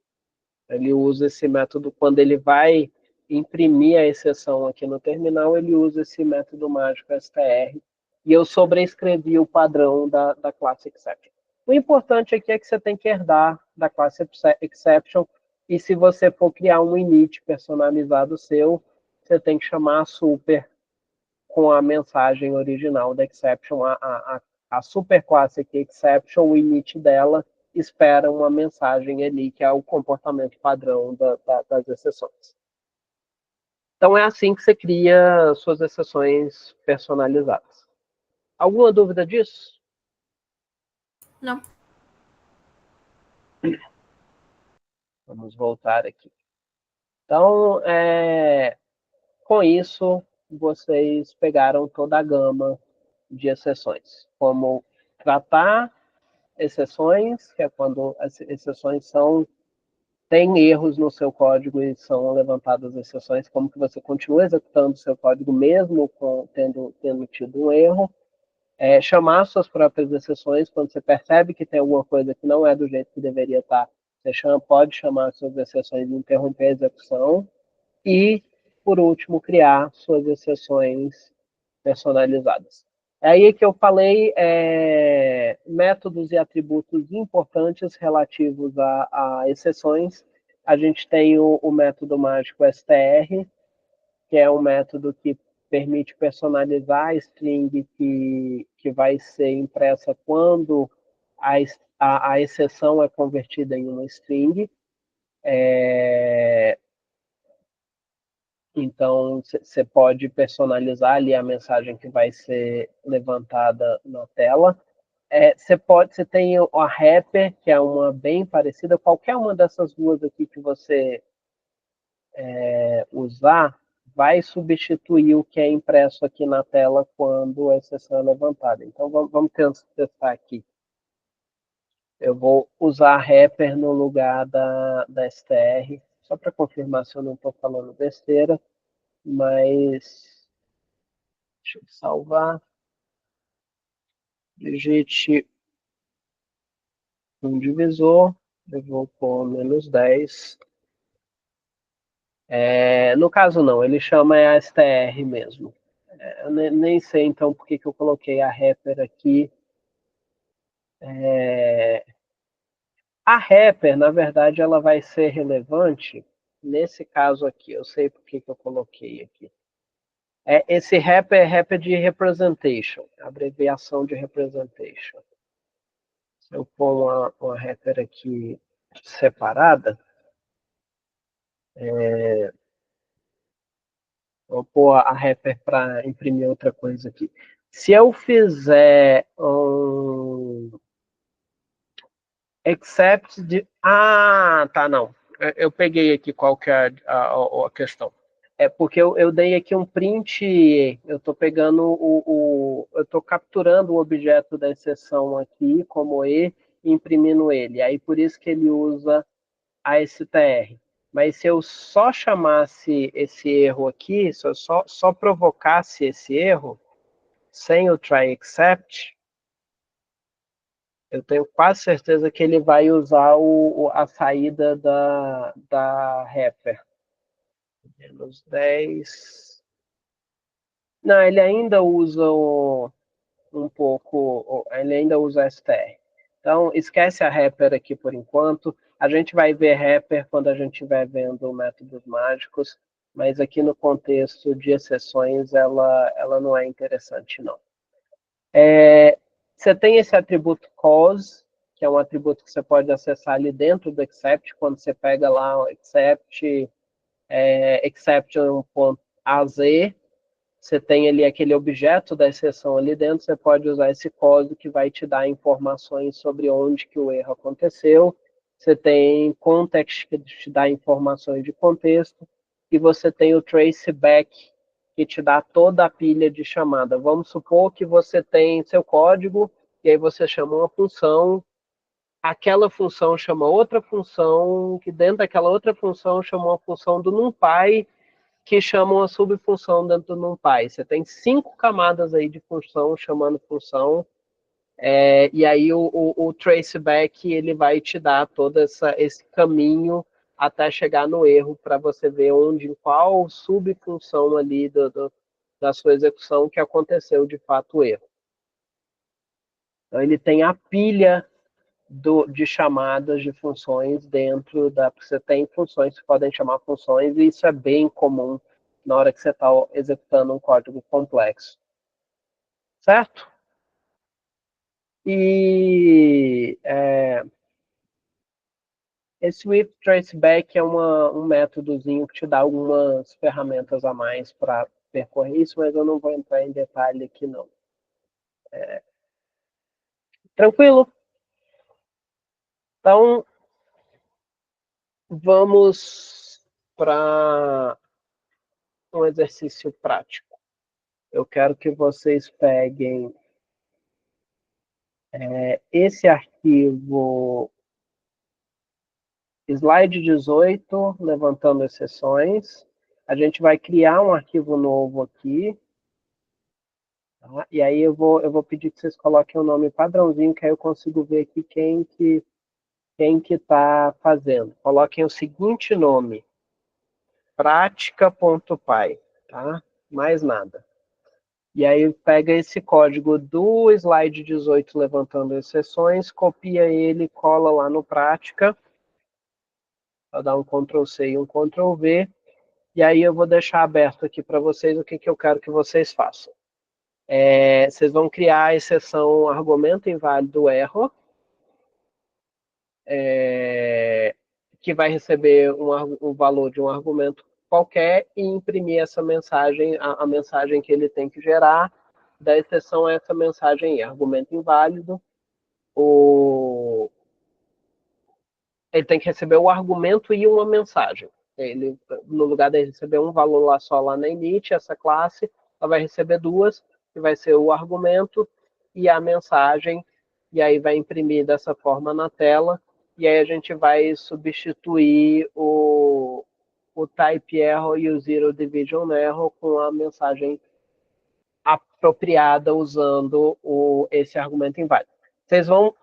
Ele usa esse método, quando ele vai imprimir a exceção aqui no terminal, ele usa esse método mágico str, e eu sobrescrevi o padrão da classe exception. O importante aqui é que você tem que herdar da classe exception, e se você for criar um init personalizado seu, você tem que chamar a super com a mensagem original da exception, a superclasse aqui, exception, o init dela espera uma mensagem ali, que é o comportamento padrão das exceções. Então, é assim que você cria suas exceções personalizadas. Alguma dúvida disso? Não. Vamos voltar aqui. Então, com isso, vocês pegaram toda a gama de exceções. Como tratar exceções, que é quando as exceções têm erros no seu código e são levantadas exceções, como que você continua executando o seu código mesmo tendo tido um erro. Chamar suas próprias exceções, quando você percebe que tem alguma coisa que não é do jeito que deveria estar, você pode chamar suas exceções e interromper a execução. E, por último, criar suas exceções personalizadas. É aí que eu falei métodos e atributos importantes relativos a exceções. A gente tem o método mágico str, que é um método que permite personalizar a string que vai ser impressa quando a exceção é convertida em uma string. Então, você pode personalizar ali a mensagem que vai ser levantada na tela. Você tem a wrapper, que é uma bem parecida. Qualquer uma dessas duas aqui que você usar, vai substituir o que é impresso aqui na tela quando a exceção é levantada. Então, vamos testar aqui. Eu vou usar a wrapper no lugar da str, só para confirmar se eu não estou falando besteira. Mas deixa eu salvar. Digite um divisor, eu vou pôr -10. No caso não, ele chama a str mesmo. Eu nem sei então por que eu coloquei a wrapper aqui. A wrapper, na verdade, ela vai ser relevante nesse caso aqui. Eu sei por que eu coloquei aqui. Esse wrapper é wrapper de representation, abreviação de representation. Se eu pôr uma wrapper aqui separada, vou pôr a wrapper para imprimir outra coisa aqui. Se eu fizer um except de... Ah, tá, não. Eu peguei aqui qual que é a questão. É porque eu dei aqui um print, eu estou pegando eu estou capturando o objeto da exceção aqui como e imprimindo ele. Aí por isso que ele usa a str. Mas se eu só chamasse esse erro aqui, se eu só provocasse esse erro, sem o try except, eu tenho quase certeza que ele vai usar a saída da wrapper. -10. Não, ele ainda usa um pouco, ele ainda usa str. Então, esquece a wrapper aqui por enquanto. A gente vai ver wrapper quando a gente estiver vendo métodos mágicos. mas aqui no contexto de exceções ela não é interessante, não. Você tem esse atributo cause, que é um atributo que você pode acessar ali dentro do except, quando você pega lá o except, exception.az, você tem ali aquele objeto da exceção ali dentro, você pode usar esse código que vai te dar informações sobre onde que o erro aconteceu. Você tem context, que te dá informações de contexto, e você tem o traceback, que te dá toda a pilha de chamada. Vamos supor que você tem seu código, e aí você chama uma função, aquela função chama outra função, que dentro daquela outra função chama uma função do NumPy, que chamam a subfunção dentro do NumPy. Você tem 5 camadas aí de função chamando função, e aí o traceback ele vai te dar todo esse caminho até chegar no erro, para você ver onde, em qual subfunção ali da sua execução que aconteceu de fato o erro. Então ele tem a pilha de chamadas de funções dentro da... Você tem funções que podem chamar funções, e isso é bem comum na hora que você está executando um código complexo. Certo? E esse Swift Traceback é um métodozinho que te dá algumas ferramentas a mais para percorrer isso, mas eu não vou entrar em detalhe aqui, não. Tranquilo? Então, vamos para um exercício prático. Eu quero que vocês peguem esse arquivo slide 18, levantando exceções. A gente vai criar um arquivo novo aqui. Tá? E aí eu vou pedir que vocês coloquem o nome padrãozinho, que aí eu consigo ver aqui quem que está fazendo. Coloquem o seguinte nome: prática.py, tá? Mais nada. E aí pega esse código do slide 18 levantando exceções, copia ele, cola lá no prática. Vou dar um Ctrl C e um Ctrl V. E aí eu vou deixar aberto aqui para vocês o que eu quero que vocês façam. Vocês vão criar a exceção argumento inválido erro, que vai receber um valor de um argumento qualquer e imprimir essa mensagem, a mensagem que ele tem que gerar, da exceção a essa mensagem aí, argumento inválido. Ele tem que receber o argumento e uma mensagem. Ele, no lugar de receber um valor lá só lá na init, essa classe, ela vai receber duas, que vai ser o argumento e a mensagem, e aí vai imprimir dessa forma na tela, e aí a gente vai substituir o type error e o zero division error com a mensagem apropriada usando esse argumento inválido. Vocês vão...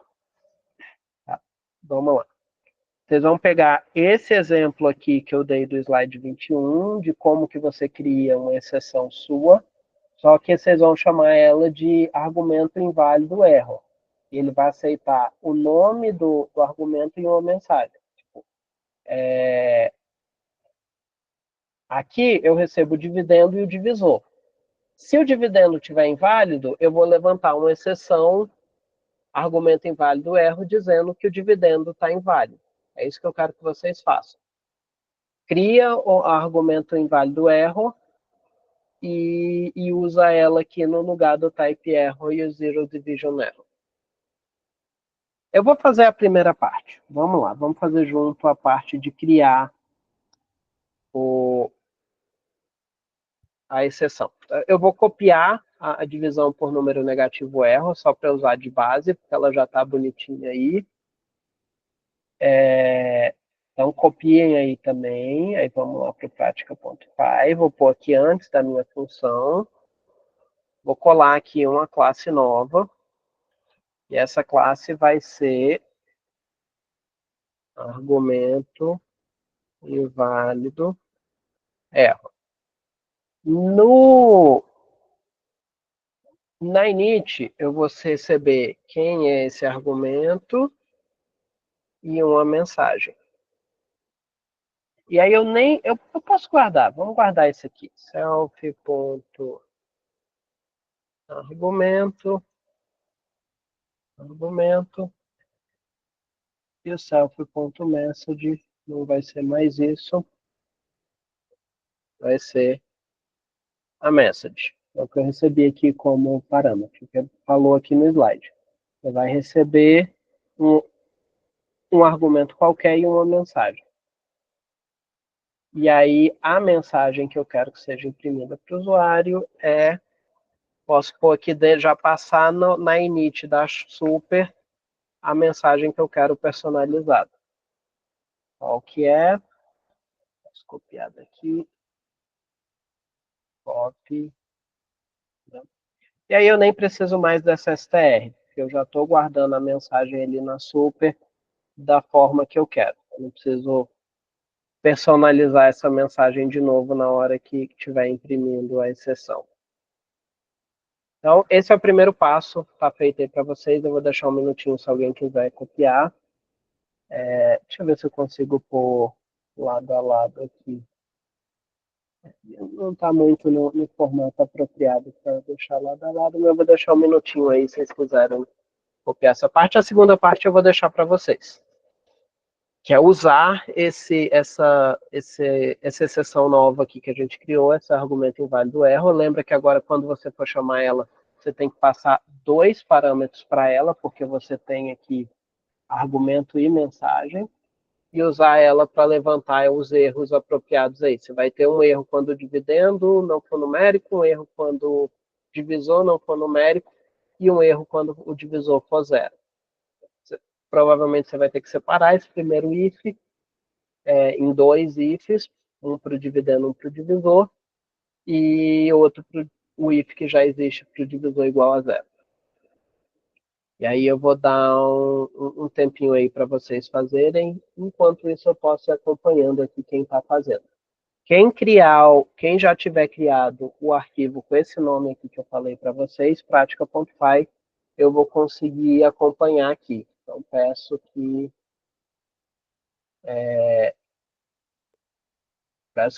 Tá, vamos lá. Vocês vão pegar esse exemplo aqui que eu dei do slide 21, de como que você cria uma exceção sua, só que vocês vão chamar ela de argumento inválido erro. Ele vai aceitar o nome do argumento e uma mensagem. Aqui eu recebo o dividendo e o divisor. Se o dividendo estiver inválido, eu vou levantar uma exceção, argumento inválido erro, dizendo que o dividendo está inválido. É isso que eu quero que vocês façam. Cria o argumento inválido erro e usa ela aqui no lugar do type error e o zero division error. Eu vou fazer a primeira parte. Vamos lá, vamos fazer junto a parte de criar a exceção. Eu vou copiar a divisão por número negativo erro, só para usar de base, porque ela já está bonitinha aí. Então, copiem aí também. Aí vamos lá para o prática.py. Vou pôr aqui antes da minha função. Vou colar aqui uma classe nova. E essa classe vai ser argumento inválido erro. Na init, eu vou receber quem é esse argumento e uma mensagem. E aí eu posso guardar. Vamos guardar esse aqui. Self.argumento. Argumento. E o self.message não vai ser mais isso. Vai ser a message. É o que eu recebi aqui como parâmetro, que falou aqui no slide. Você vai receber um argumento qualquer e uma mensagem. E aí, a mensagem que eu quero que seja imprimida para o usuário posso pôr aqui, já passar na init da super a mensagem que eu quero personalizada. Qual que é? Posso copiar daqui. Copy. E aí eu nem preciso mais dessa str, porque eu já estou guardando a mensagem ali na super da forma que eu quero. Eu não preciso personalizar essa mensagem de novo na hora que estiver imprimindo a exceção. Então, esse é o primeiro passo, está feito aí para vocês. Eu vou deixar um minutinho se alguém quiser copiar. Deixa eu ver se eu consigo pôr lado a lado aqui. Não está muito no formato apropriado para deixar lado a lado, mas eu vou deixar um minutinho aí se vocês quiserem copiar essa parte. A segunda parte eu vou deixar para vocês, que é usar essa exceção nova aqui que a gente criou, esse argumento inválido erro. Lembra que agora, quando você for chamar ela, você tem que passar 2 parâmetros para ela, porque você tem aqui argumento e mensagem, e usar ela para levantar os erros apropriados aí. Você vai ter um erro quando o dividendo não for numérico, um erro quando o divisor não for numérico, e um erro quando o divisor for zero. Provavelmente você vai ter que separar esse primeiro if em 2 ifs, um para o dividendo, um para o divisor, e outro para o if que já existe para o divisor igual a zero. E aí eu vou dar um tempinho aí para vocês fazerem, enquanto isso eu posso ir acompanhando aqui quem está fazendo. Quem já tiver criado o arquivo com esse nome aqui que eu falei para vocês, prática.py, eu vou conseguir acompanhar aqui. Então peço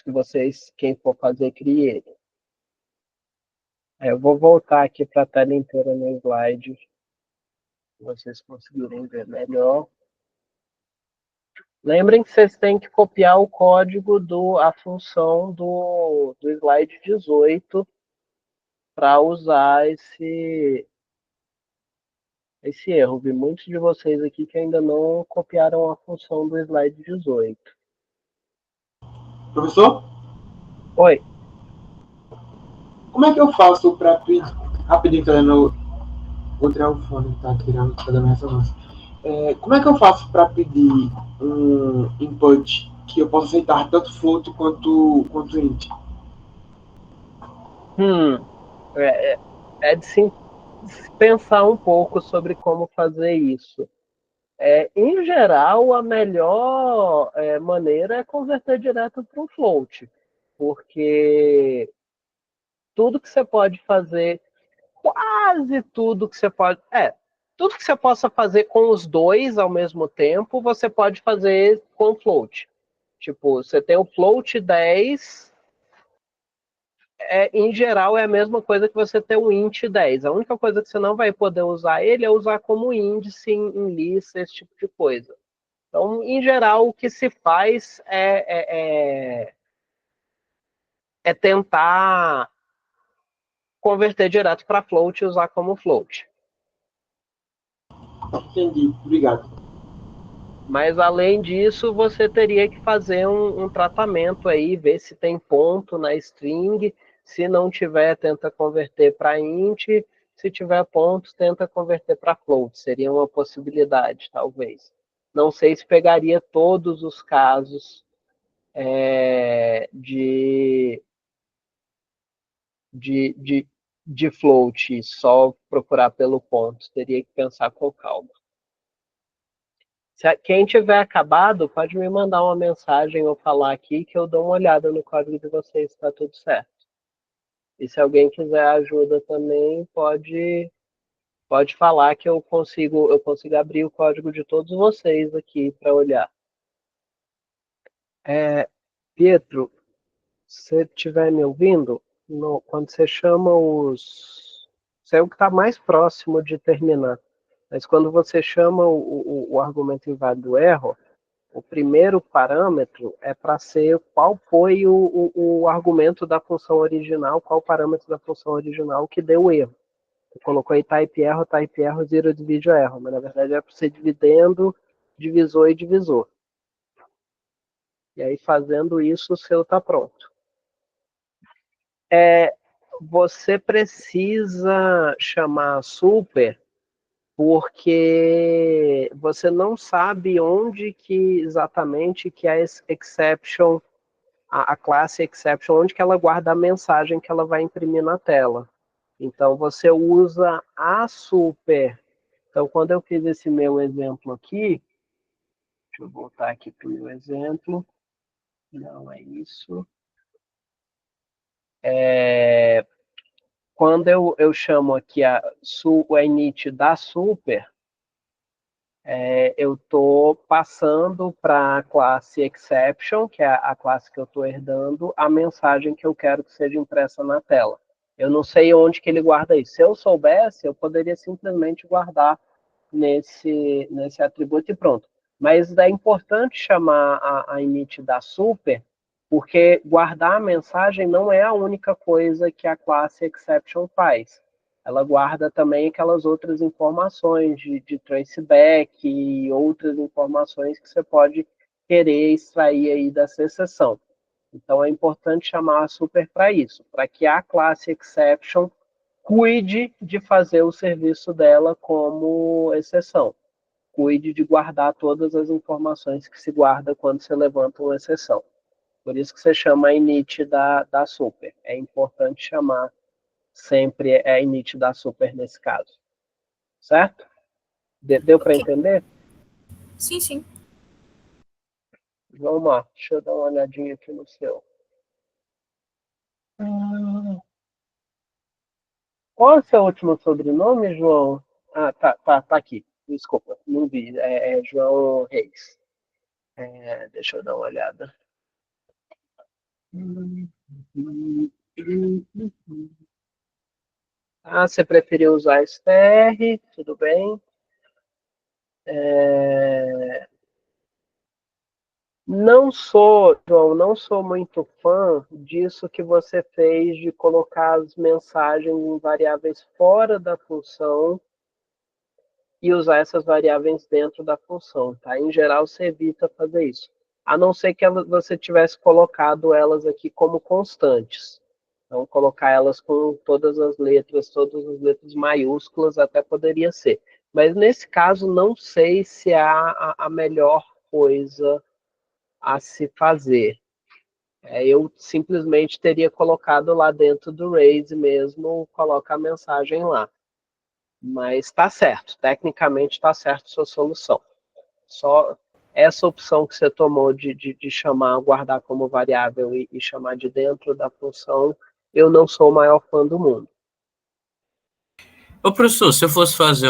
que vocês, quem for fazer, crie ele. Eu vou voltar aqui para a tela inteira no slide, para vocês conseguirem ver melhor. Lembrem que vocês têm que copiar o código a função do slide 18 para usar esse erro. Vi muitos de vocês aqui que ainda não copiaram a função do slide 18. Professor? Oi. Como é que eu faço para pedir... Rapidinho, tá dando... Vou tirar o fone, tá dando ressonância. Como é que eu faço para pedir um input que eu possa aceitar tanto float quanto int? É de se pensar um pouco sobre como fazer isso. Em geral, a melhor maneira é converter direto para um float, porque tudo que você pode fazer, quase tudo que você pode... tudo que você possa fazer com os dois ao mesmo tempo, você pode fazer com float. Tipo, você tem o float 10, em geral é a mesma coisa que você ter um int 10. A única coisa que você não vai poder usar ele é usar como índice em lista, esse tipo de coisa. Então, em geral, o que se faz é tentar converter direto para float e usar como float. Entendi, obrigado. Mas, além disso, você teria que fazer um tratamento aí, ver se tem ponto na string. Se não tiver, tenta converter para int. Se tiver ponto, tenta converter para float. Seria uma possibilidade, talvez. Não sei se pegaria todos os casos de float, só procurar pelo ponto. Teria que pensar com calma. Quem tiver acabado, pode me mandar uma mensagem ou falar aqui que eu dou uma olhada no código de vocês, se está tudo certo. E se alguém quiser ajuda também, pode falar que eu consigo abrir o código de todos vocês aqui para olhar. Pietro, se você estiver me ouvindo, quando você chama os... Você é o que está mais próximo de terminar. Mas quando você chama o argumento inválido erro, o primeiro parâmetro é para ser qual foi o argumento da função original, qual o parâmetro da função original que deu o erro. Você colocou aí type erro, zero divisor erro, mas na verdade é para ser dividendo, divisor e divisor. E aí fazendo isso, o seu está pronto. Você precisa chamar super porque você não sabe onde que exatamente que a exception, a classe exception, onde que ela guarda a mensagem que ela vai imprimir na tela. Então você usa a super. Então quando eu fiz esse meu exemplo aqui, deixa eu voltar aqui para o meu exemplo. Não é isso. Quando eu chamo aqui a init da super, eu estou passando para a classe exception, que é a classe que eu estou herdando, a mensagem que eu quero que seja impressa na tela. Eu não sei onde que ele guarda isso. Se eu soubesse, eu poderia simplesmente guardar nesse atributo e pronto. Mas é importante chamar a init da super, porque guardar a mensagem não é a única coisa que a classe exception faz. Ela guarda também aquelas outras informações de traceback e outras informações que você pode querer extrair aí dessa exceção. Então é importante chamar a super para isso, para que a classe exception cuide de fazer o serviço dela como exceção. Cuide de guardar todas as informações que se guarda quando você levanta uma exceção. Por isso que você chama a init da super. É importante chamar sempre a init da super nesse caso. Certo? Deu para entender? Sim, sim. Vamos lá, deixa eu dar uma olhadinha aqui no seu. Qual é o seu último sobrenome, João? Ah, tá aqui. Desculpa, não vi. É João Reis. Deixa eu dar uma olhada. Ah, você preferiu usar str, tudo bem. João, não sou muito fã disso que você fez de colocar as mensagens em variáveis fora da função e usar essas variáveis dentro da função, tá? Em geral, você evita fazer isso. A não ser que você tivesse colocado elas aqui como constantes. Então, colocar elas com todas as letras maiúsculas, até poderia ser. Mas, nesse caso, não sei se é a melhor coisa a se fazer. Eu simplesmente teria colocado lá dentro do raise mesmo, coloca a mensagem lá. Mas está certo, tecnicamente está certo a sua solução. Só essa opção que você tomou de chamar, guardar como variável e chamar de dentro da função, eu não sou o maior fã do mundo. Ô, professor, se eu fosse fazer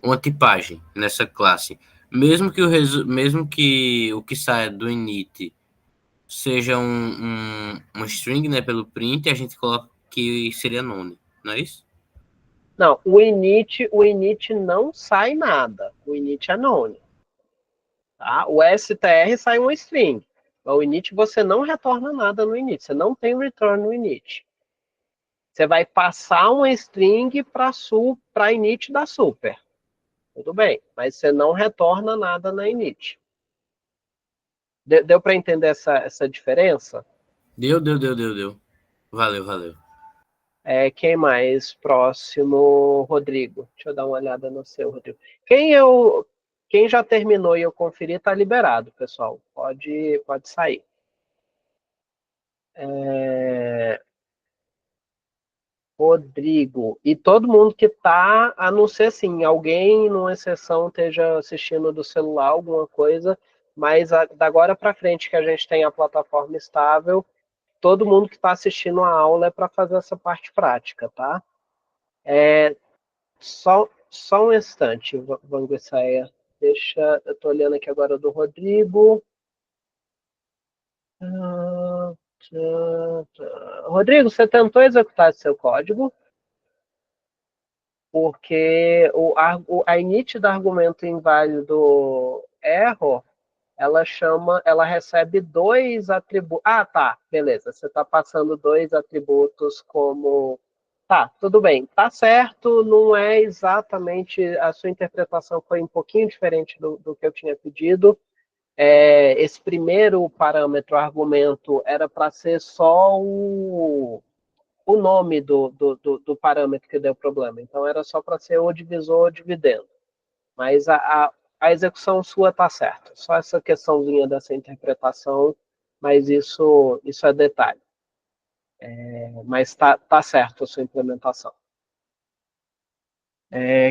uma tipagem nessa classe, mesmo que o que saia do init seja um string, né, pelo print, a gente coloca que seria none, não é isso? Não, o init não sai nada. O init é none. Tá? O str sai um string. O init você não retorna nada no init. Você não tem return no init. Você vai passar uma string para init da super. Tudo bem, mas você não retorna nada na init. Deu para entender essa diferença? Deu. Valeu. Quem mais próximo? Rodrigo. Deixa eu dar uma olhada no seu, Rodrigo. Quem já terminou e eu conferi, está liberado, pessoal. Pode sair. Rodrigo. E todo mundo que está, a não ser assim, alguém, numa exceção, esteja assistindo do celular, alguma coisa, mas da agora para frente que a gente tem a plataforma estável, todo mundo que está assistindo a aula é para fazer essa parte prática, tá? Só um instante, Vanguessaia. Eu estou olhando aqui agora do Rodrigo. Rodrigo, você tentou executar seu código? Porque a init do argumento inválido error, ela recebe 2 atributos. Ah, tá, beleza. Você está passando 2 atributos como. Tá, tudo bem. Tá certo, não é exatamente. A sua interpretação foi um pouquinho diferente do que eu tinha pedido. Esse primeiro parâmetro, argumento, era para ser só o nome do parâmetro que deu problema. Então, era só para ser o divisor ou dividendo. Mas a execução sua está certa. Só essa questãozinha dessa interpretação, mas isso é detalhe. Mas está certo a sua implementação.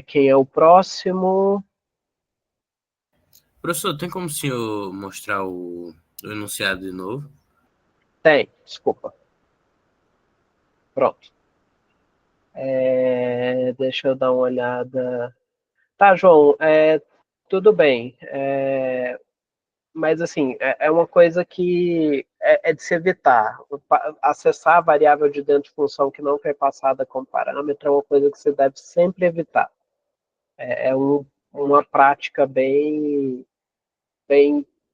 Quem é o próximo? Professor, tem como o senhor mostrar o enunciado de novo? Tem, desculpa. Pronto. Deixa eu dar uma olhada. Tá, João, tudo bem. Mas, assim, é uma coisa que é de se evitar. Acessar a variável de dentro de função que não foi passada como parâmetro é uma coisa que você deve sempre evitar. Uma prática bem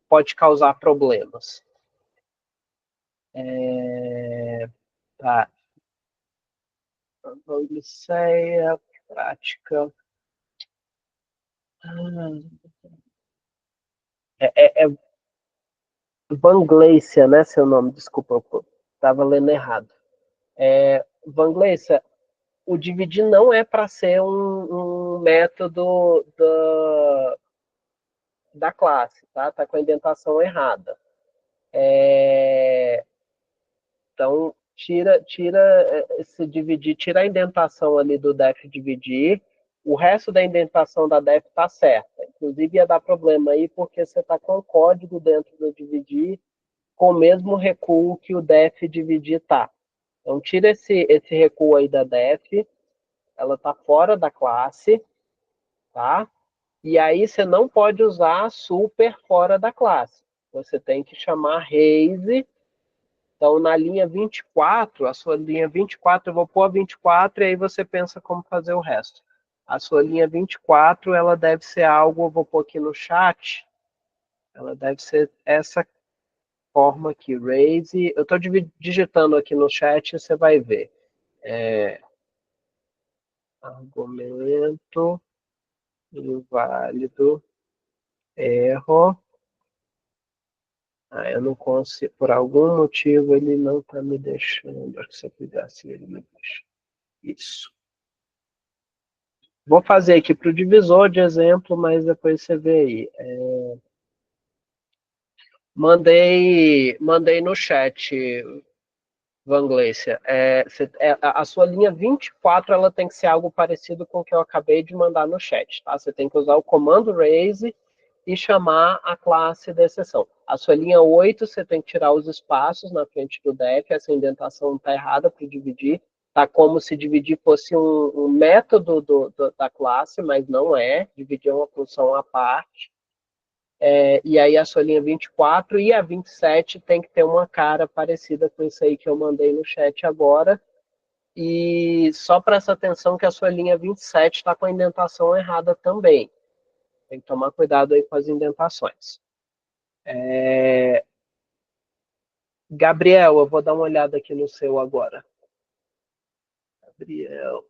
pode causar problemas. Tá. Odisseia, prática. É Van Gleicia, né, seu nome? Desculpa, eu estava lendo errado. Van Gleicia, o dividir não é para ser um método da classe, tá? Tá com a indentação errada. Então, tira esse dividir, tira a indentação ali do def dividir, o resto da indentação da def tá certa. Inclusive, ia dar problema aí, porque você tá com o código dentro do dividir, com o mesmo recuo que o def dividir tá. Então, tira esse recuo aí da def, ela tá fora da classe, tá? E aí você não pode usar super fora da classe. Você tem que chamar raise. Então, na linha 24, a sua linha 24, eu vou pôr a 24 e aí você pensa como fazer o resto. A sua linha 24, ela deve ser algo, eu vou pôr aqui no chat, ela deve ser essa forma aqui, raise. Eu estou digitando aqui no chat, você vai ver. Argumento inválido, erro. Eu não consigo, por algum motivo ele não está me deixando. Acho que se eu fizesse ele me deixa. Isso. Vou fazer aqui para o divisor de exemplo, mas depois você vê aí. Mandei no chat, Van Gleicia. A sua linha 24 ela tem que ser algo parecido com o que eu acabei de mandar no chat. Tá? Você tem que usar o comando raise e chamar a classe da exceção. A sua linha 8, você tem que tirar os espaços na frente do def, essa indentação está errada para dividir. Tá como se dividir fosse um método da classe, mas não é. Dividir é uma função à parte. E aí a sua linha 24 e a 27 tem que ter uma cara parecida com isso aí que eu mandei no chat agora. E só presta atenção que a sua linha 27 está com a indentação errada também. Tem que tomar cuidado aí com as indentações. Gabriel, eu vou dar uma olhada aqui no seu agora. Gabriel.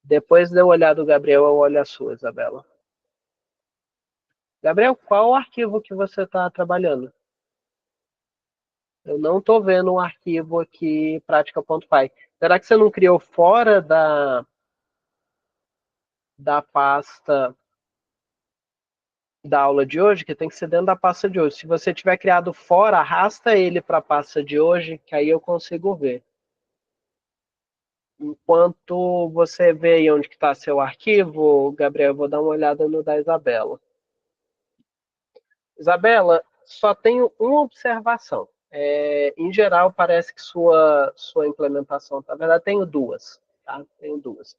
Depois de eu olhar do Gabriel, eu olho a sua, Isabela. Gabriel, qual o arquivo que você está trabalhando? Eu não estou vendo um arquivo aqui, prática.py. Será que você não criou fora da pasta da aula de hoje? Que tem que ser dentro da pasta de hoje. Se você tiver criado fora, arrasta ele para a pasta de hoje, que aí eu consigo ver. Enquanto você vê aí onde está seu arquivo, Gabriel, eu vou dar uma olhada no da Isabela. Isabela, só tenho uma observação. Em geral, parece que sua implementação, na verdade, tenho duas. Tá? Tenho duas.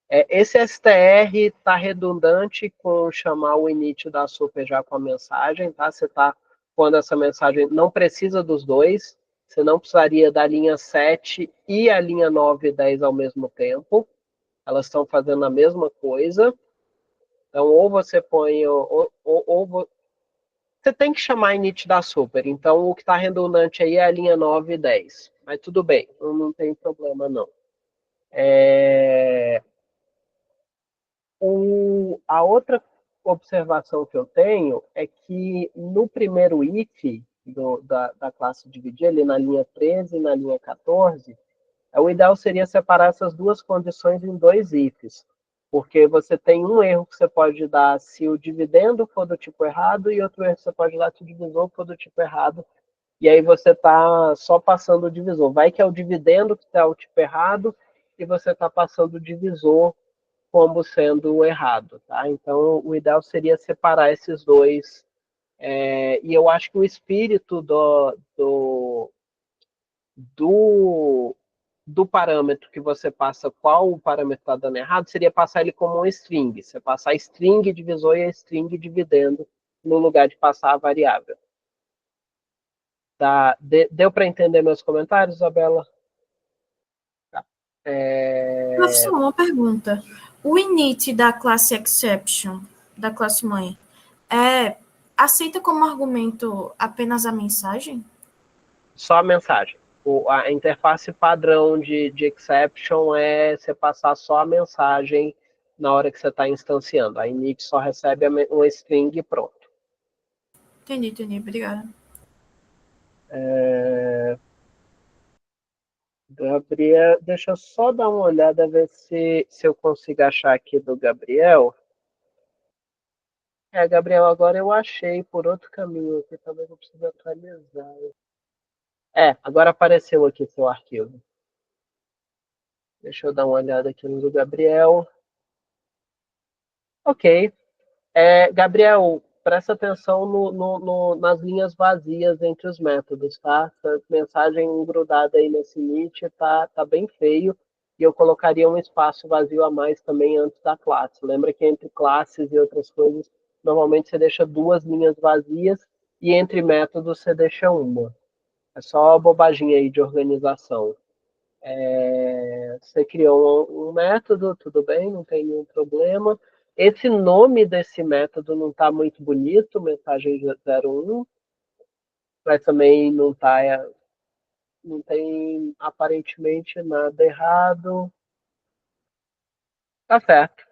Esse STR está redundante com chamar o init da super já com a mensagem, tá? Você está quando essa mensagem não precisa dos dois, você não precisaria da linha 7 e a linha 9 e 10 ao mesmo tempo. Elas estão fazendo a mesma coisa. Então, ou você põe, você tem que chamar init da super. Então, o que está redundante aí é a linha 9 e 10. Mas tudo bem, não tem problema, não. A outra observação que eu tenho é que no primeiro if da classe dividir, ali na linha 13 e na linha 14, o ideal seria separar essas duas condições em dois ifs, porque você tem um erro que você pode dar se o dividendo for do tipo errado e outro erro que você pode dar se o divisor for do tipo errado, e aí você está só passando o divisor. Vai que é o dividendo que está o tipo errado e você está passando o divisor como sendo errado, tá? Então, o ideal seria separar esses dois. E eu acho que o espírito do parâmetro que você passa, qual o parâmetro está dando errado, seria passar ele como um string. Você passar a string divisor e a string dividendo no lugar de passar a variável. Tá? Deu para entender meus comentários, Isabela? Tá. Professor, uma pergunta. O init da classe exception, da classe mãe, aceita como argumento apenas a mensagem? Só a mensagem. A interface padrão de exception é você passar só a mensagem na hora que você está instanciando. A init só recebe um string e pronto. Entendi. Obrigada. Gabriel, deixa eu só dar uma olhada, ver se eu consigo achar aqui do Gabriel. Gabriel, agora eu achei por outro caminho aqui, talvez eu precise atualizar. Agora apareceu aqui seu arquivo. Deixa eu dar uma olhada aqui no do Gabriel. Ok. Gabriel, presta atenção nas linhas vazias entre os métodos, tá? Essa mensagem grudada aí nesse init tá bem feio. E eu colocaria um espaço vazio a mais também antes da classe. Lembra que entre classes e outras coisas, normalmente você deixa duas linhas vazias e entre métodos você deixa uma. É só bobaginha aí de organização. Você criou um método, tudo bem, não tem nenhum problema. Esse nome desse método não está muito bonito, mensagem 01, mas também não tem aparentemente nada errado. Tá certo.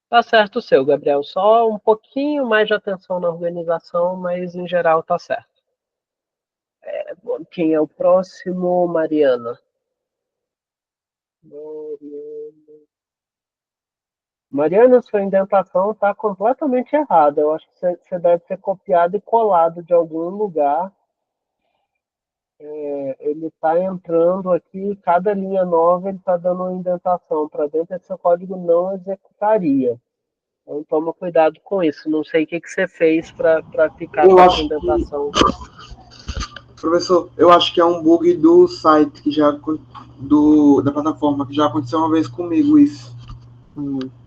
Tá certo o seu, Gabriel. Só um pouquinho mais de atenção na organização, mas em geral tá certo. Quem é o próximo? Mariana. Mariana, sua indentação está completamente errada. Eu acho que você deve ter copiado e colado de algum lugar. Ele está entrando aqui, cada linha nova ele está dando uma indentação para dentro, esse seu código não executaria. Então toma cuidado com isso. Não sei o que você fez para ficar com essa indentação. Professor, eu acho que é um bug do site da plataforma, que já aconteceu uma vez comigo isso.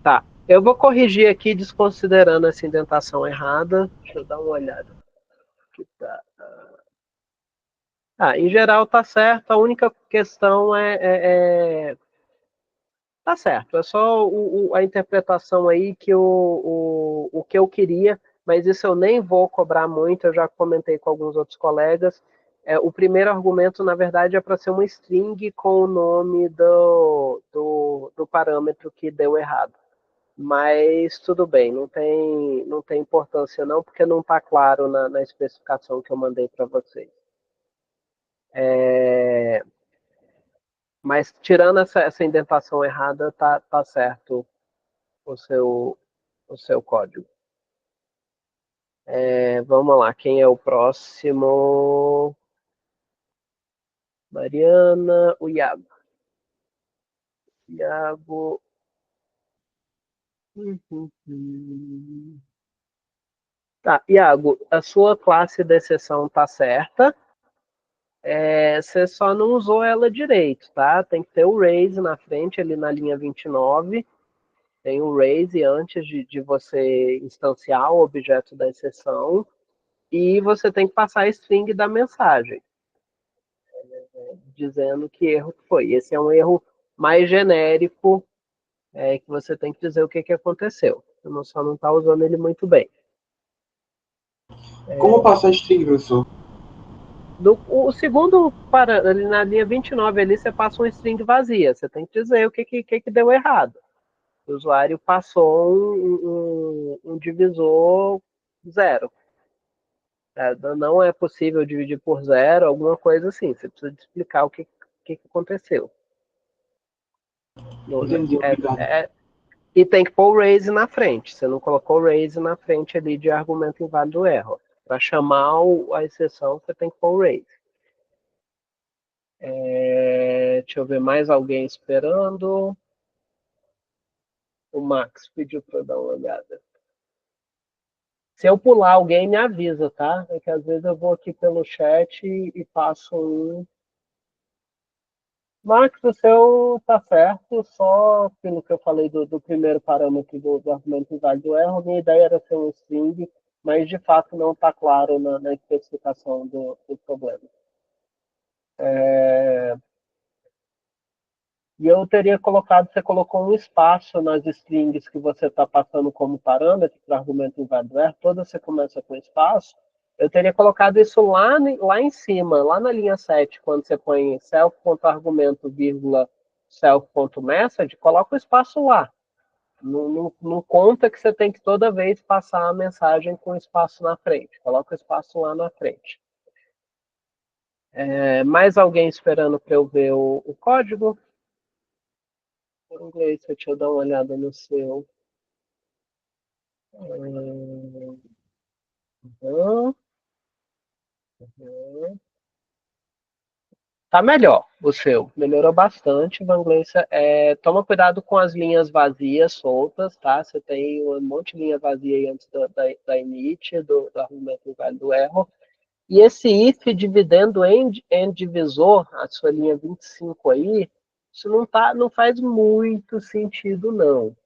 Tá. Eu vou corrigir aqui, desconsiderando essa indentação errada. Deixa eu dar uma olhada. Aqui tá. Em geral tá certo. A única questão tá certo. É só a interpretação aí que o que eu queria, mas isso eu nem vou cobrar muito. Eu já comentei com alguns outros colegas. O primeiro argumento, na verdade, é para ser uma string com o nome do parâmetro que deu errado. Mas tudo bem, não tem importância não, porque não está claro na especificação que eu mandei para vocês. Mas tirando essa indentação errada, tá certo o seu código. Vamos lá, quem é o próximo? Mariana, o Iago. Iago. Tá, Iago, a sua classe de exceção tá certa. Você só não usou ela direito, tá? Tem que ter o raise na frente, ali na linha 29. Tem o raise antes de você instanciar o objeto da exceção. e você tem que passar a string da mensagem, dizendo que erro que foi. Esse é um erro mais genérico, que você tem que dizer o que aconteceu. Você só não está usando ele muito bem. Como passar string, professor? O segundo, ali na linha 29, ali você passa uma string vazia. Você tem que dizer o que deu errado. O usuário passou um divisor zero. Não é possível dividir por zero, alguma coisa assim. Você precisa explicar o que aconteceu. Entendi, obrigado. E tem que pôr o raise na frente. Você não colocou o raise na frente ali de argumento inválido erro. Para chamar a exceção, você tem que pôr o raise. Deixa eu ver mais alguém esperando. O Max pediu para eu dar uma olhada. Se eu pular alguém, me avisa, tá? É que às vezes eu vou aqui pelo chat e passo um. Max, o seu tá certo, só pelo que eu falei do primeiro parâmetro do argumento inválido erro, minha ideia era ser um string, mas de fato não está claro na especificação do problema. E eu teria colocado, você colocou um espaço nas strings que você está passando como parâmetro para argumento inválido erro, toda você começa com espaço, eu teria colocado isso lá em cima, lá na linha 7, quando você põe self.argumento, vírgula, self.message, coloca o espaço lá. Não conta que você tem que toda vez passar a mensagem com espaço na frente. Coloca o espaço lá na frente. Mais alguém esperando para eu ver o código? Em inglês, deixa eu dar uma olhada no seu. Tá melhor o seu. Melhorou bastante, Van Gleisa. Toma cuidado com as linhas vazias, soltas, tá? Você tem um monte de linha vazia aí antes da init, do argumento inválido do erro. E esse if dividendo em divisor, a sua linha 25 aí, isso não faz muito sentido, não.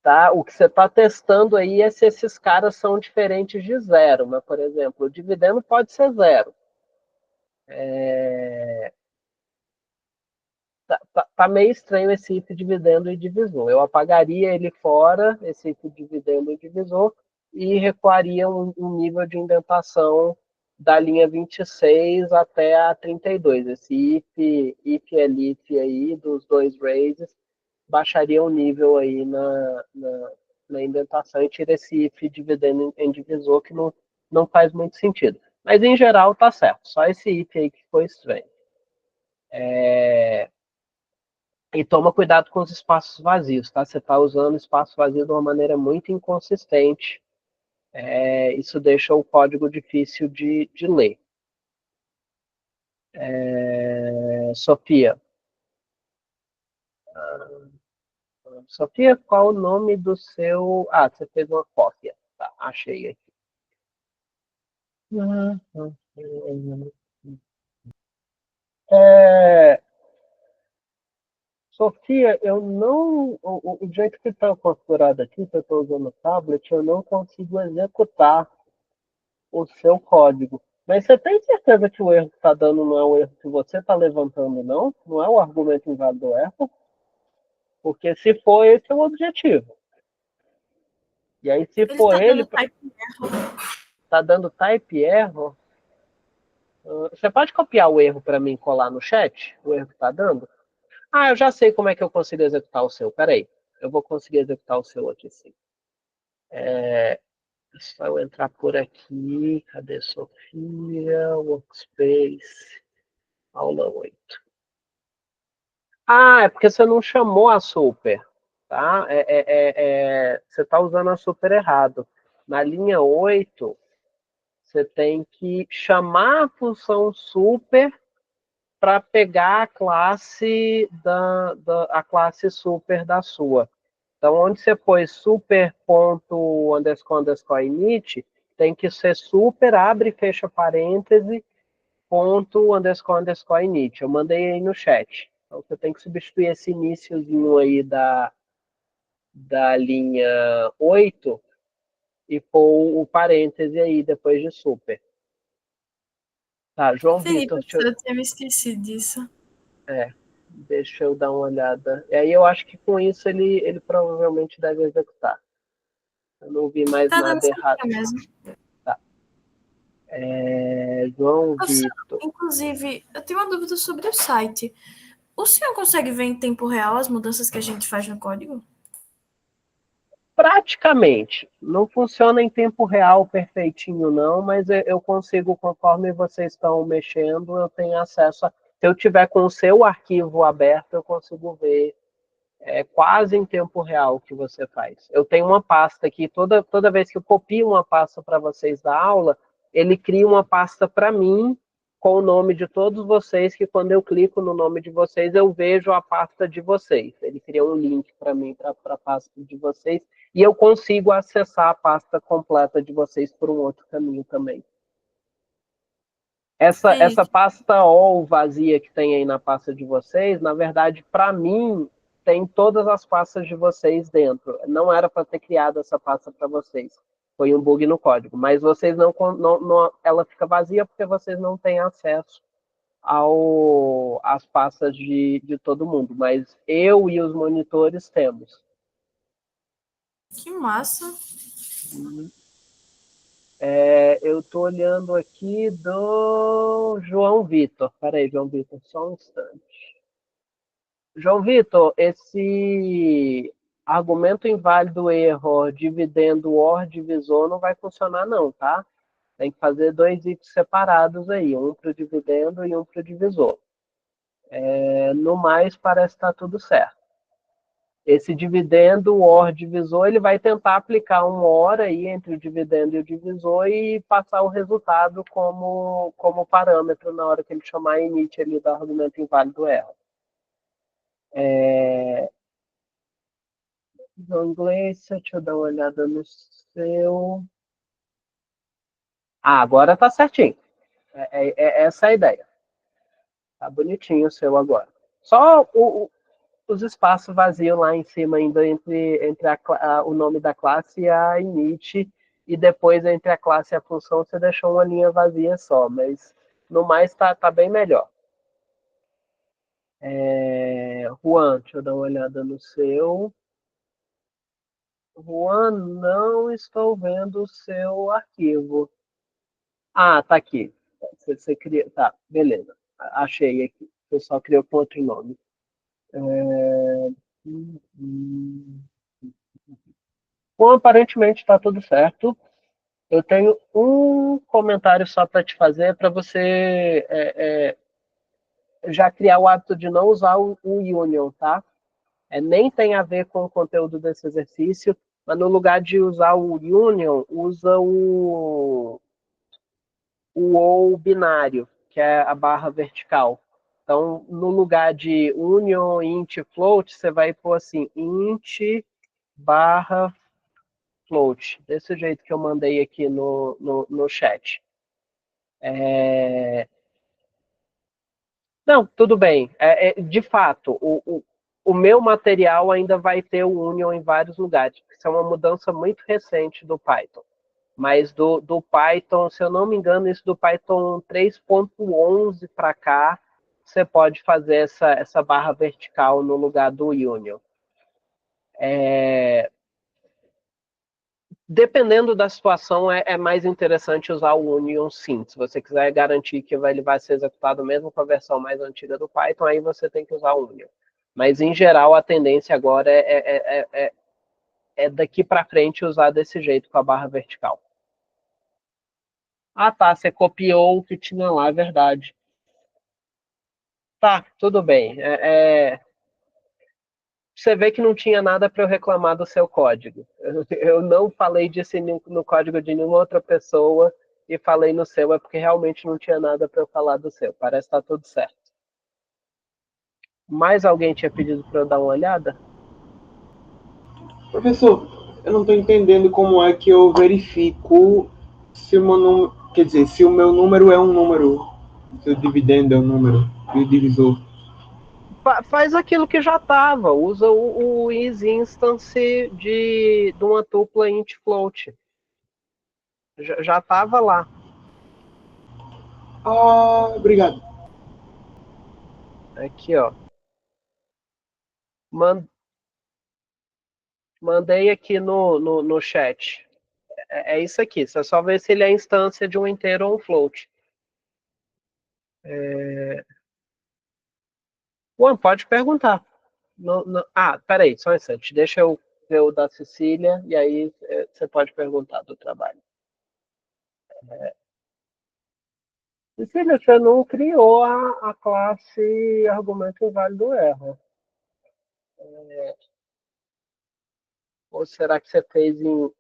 Tá? O que você está testando aí é se esses caras são diferentes de zero. Mas, por exemplo, o dividendo pode ser zero. Tá meio estranho esse if dividendo e divisor. Eu apagaria ele fora, esse if dividendo e divisor, e recuaria um nível de indentação da linha 26 até a 32. Esse if elif aí, dos dois raises, baixaria o nível aí na indentação e tira esse if dividendo em divisor, que não faz muito sentido. Mas, em geral, tá certo. Só esse if aí que ficou estranho. E toma cuidado com os espaços vazios, tá? Você está usando espaço vazio de uma maneira muito inconsistente. Isso deixa o código difícil de ler. Sofia. Sofia, qual o nome do seu... Ah, você fez uma cópia. Tá, achei aqui. Sofia, eu não... O jeito que está configurado aqui, que eu estou usando o tablet, eu não consigo executar o seu código. Mas você tem certeza que o erro que está dando não é o erro que você está levantando, não? Não é o argumento inválido do erro? Porque se for, esse é o objetivo. E aí, se Ele for está ele... dando type error. Está dando type error? Você pode copiar o erro para mim e colar no chat? O erro que está dando? Ah, eu já sei como é que eu consigo executar o seu. Peraí, eu vou conseguir executar o seu aqui, sim. Só eu entrar por aqui. Cadê Sofia? Workspace. Aula 8. Ah, é porque você não chamou a super. Tá? Você está usando a super errado. Na linha 8, você tem que chamar a função super para pegar a classe a classe super da sua. Então, onde você pôs super.__init, tem que ser super, abre e fecha parêntese, .__init. Eu mandei aí no chat. Então, você tem que substituir esse iniciozinho aí da linha 8 e pôr o parêntese aí depois de super. Tá, João Entendi, Vitor, professor, eu tinha me esquecido disso. deixa eu dar uma olhada. E aí eu acho que com isso ele provavelmente deve executar. Eu não vi mais Tá dando nada errado. certo mesmo. João Professor, Vitor. inclusive, eu tenho uma dúvida sobre o site. O senhor consegue ver em tempo real as mudanças que a gente faz no código? Praticamente. Não funciona em tempo real perfeitinho, não, mas eu consigo, conforme vocês estão mexendo, eu tenho acesso a. Se eu tiver com o seu arquivo aberto, eu consigo ver quase em tempo real o que você faz. Eu tenho uma pasta aqui, toda vez que eu copio uma pasta para vocês da aula, ele cria uma pasta para mim, com o nome de todos vocês, que quando eu clico no nome de vocês, eu vejo a pasta de vocês. Ele cria um link para mim, para a pasta de vocês, e eu consigo acessar a pasta completa de vocês por um outro caminho também. Essa pasta all vazia que tem aí na pasta de vocês, na verdade, para mim, tem todas as pastas de vocês dentro. Não era para ter criado essa pasta para vocês. Foi um bug no código. Mas vocês não, ela fica vazia porque vocês não têm acesso às pastas de todo mundo. Mas eu e os monitores temos. Que massa. Eu estou olhando aqui do João Vitor. Peraí, João Vitor, só um instante. João Vitor, esse argumento inválido erro, dividendo or divisor, não vai funcionar não, tá? Tem que fazer 2 ifs separados aí, um para o dividendo e um para o divisor. No mais, parece estar tudo certo. Esse dividendo, or divisor, ele vai tentar aplicar um or aí entre o dividendo e o divisor e passar o resultado como parâmetro na hora que ele chamar init ali do argumento inválido erro. João Gleice, deixa eu dar uma olhada no seu. Agora tá certinho. Essa é a ideia. Tá bonitinho o seu agora. Só os espaços vazios lá em cima ainda entre o nome da classe e a init, e depois entre a classe e a função você deixou uma linha vazia só, mas no mais tá bem melhor. Juan, deixa eu dar uma olhada no seu. Juan, não estou vendo o seu arquivo. Tá aqui. Você cria. Tá, beleza. Achei aqui. Você só criou com outro nome. Bom, aparentemente está tudo certo. Eu tenho um comentário só para te fazer, para você já criar o hábito de não usar o union, tá? Nem tem a ver com o conteúdo desse exercício, mas no lugar de usar o union, usa o ou binário, que é a barra vertical. Então, no lugar de union, int, float, você vai pôr assim, int barra float, desse jeito que eu mandei aqui no chat. Não, tudo bem. De fato, o meu material ainda vai ter o union em vários lugares, porque isso é uma mudança muito recente do Python. Mas do Python, se eu não me engano, isso do Python 3.11 para cá, você pode fazer essa barra vertical no lugar do union. Dependendo da situação, é mais interessante usar o union sim. Se você quiser garantir que ele vai ser executado mesmo com a versão mais antiga do Python, aí você tem que usar o union. Mas, em geral, a tendência agora é daqui para frente usar desse jeito, com a barra vertical. Tá, você copiou o que tinha lá, é verdade. Tá, tudo bem. Você vê que não tinha nada para eu reclamar do seu código. Eu não falei disso no código de nenhuma outra pessoa e falei no seu, é porque realmente não tinha nada para eu falar do seu. Parece que está tudo certo. Mais alguém tinha pedido para eu dar uma olhada? Professor, eu não estou entendendo como é que eu verifico se o meu número, quer dizer, se o meu número é um número, se o dividendo é um número, e o divisor. Faz aquilo que já estava, usa o isInstance de uma tupla int float. Já estava lá. Ah, obrigado. Aqui, ó. Mandei aqui no chat. É isso aqui. Você só vê se ele é instância de um inteiro ou um float. Juan, pode perguntar. Peraí, só um instante. Deixa eu ver o da Cecília e aí você pode perguntar do trabalho. Cecília, você não criou a classe argumento inválido erro. Ou será que você fez em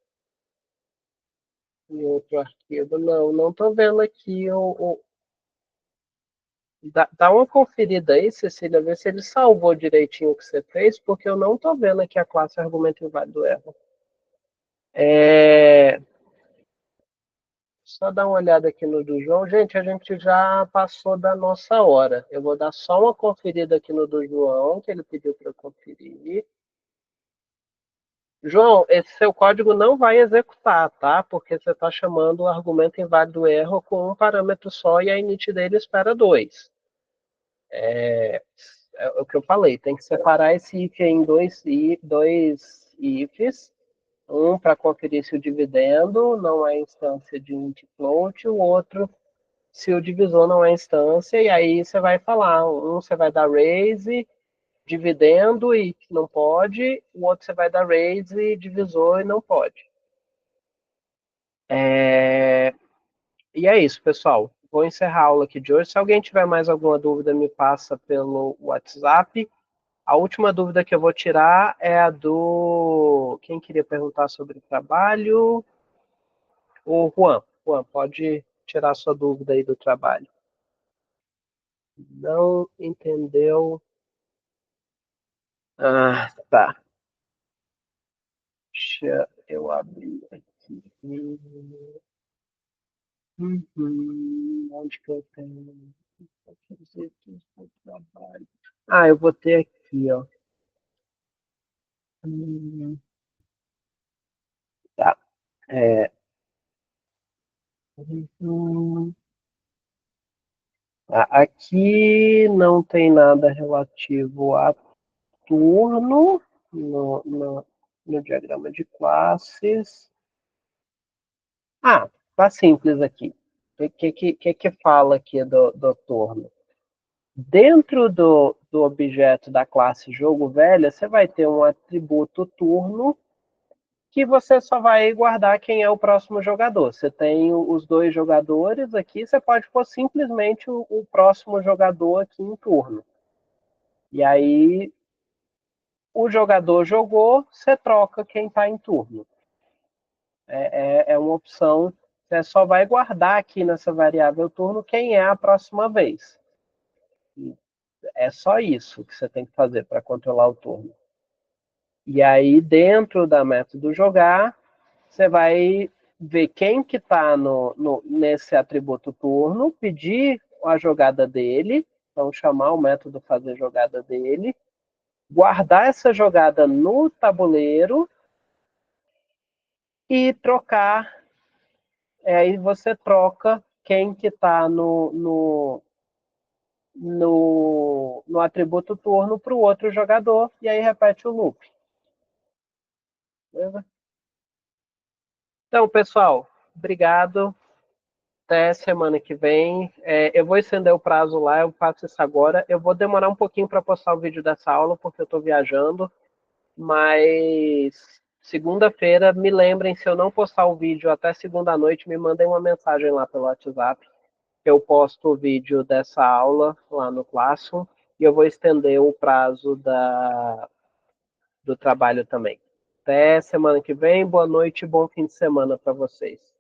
outro arquivo? Não estou vendo aqui. Dá uma conferida aí, Cecília, ver se ele salvou direitinho o que você fez, porque eu não estou vendo aqui a classe argumento inválido erro. Só dar uma olhada aqui no do João. Gente, a gente já passou da nossa hora. Eu vou dar só uma conferida aqui no do João, que ele pediu para eu conferir. João, esse seu código não vai executar, tá? Porque você está chamando o argumento inválido erro com um parâmetro só e a init dele espera 2. É o que eu falei, tem que separar esse if em dois ifs. Um para conferir se o dividendo não é instância de int float, o outro se o divisor não é instância, e aí você vai falar, um você vai dar raise, dividendo e não pode, o outro você vai dar raise, divisor e não pode. E é isso, pessoal. Vou encerrar a aula aqui de hoje. Se alguém tiver mais alguma dúvida, me passa pelo WhatsApp. A última dúvida que eu vou tirar é a do... Quem queria perguntar sobre trabalho? O Juan. Juan, pode tirar sua dúvida aí do trabalho. Não entendeu? Tá. Deixa eu abrir aqui. Onde que eu tenho? Eu vou ter aqui, ó. Tá. Aqui não tem nada relativo a turno no diagrama de classes. Tá simples aqui. O que fala aqui do turno? Dentro do objeto da classe jogo velha, você vai ter um atributo turno que você só vai guardar quem é o próximo jogador. Você tem os dois jogadores aqui, você pode pôr simplesmente o próximo jogador aqui em turno. E aí, o jogador jogou, você troca quem está em turno. É uma opção, você só vai guardar aqui nessa variável turno quem é a próxima vez. É só isso que você tem que fazer para controlar o turno. E aí, dentro da método jogar, você vai ver quem que está nesse atributo turno, pedir a jogada dele, então chamar o método fazer jogada dele, guardar essa jogada no tabuleiro e trocar. Aí você troca quem que está no atributo turno para o outro jogador, e aí repete o loop. Beleza? Então, pessoal, obrigado. Até semana que vem. Eu vou estender o prazo lá, eu faço isso agora. Eu vou demorar um pouquinho para postar o vídeo dessa aula, porque eu estou viajando. Mas segunda-feira, me lembrem, se eu não postar o vídeo até segunda noite, me mandem uma mensagem lá pelo WhatsApp. Eu posto o vídeo dessa aula lá no Classroom e eu vou estender o prazo do trabalho também. Até semana que vem, boa noite e bom fim de semana para vocês.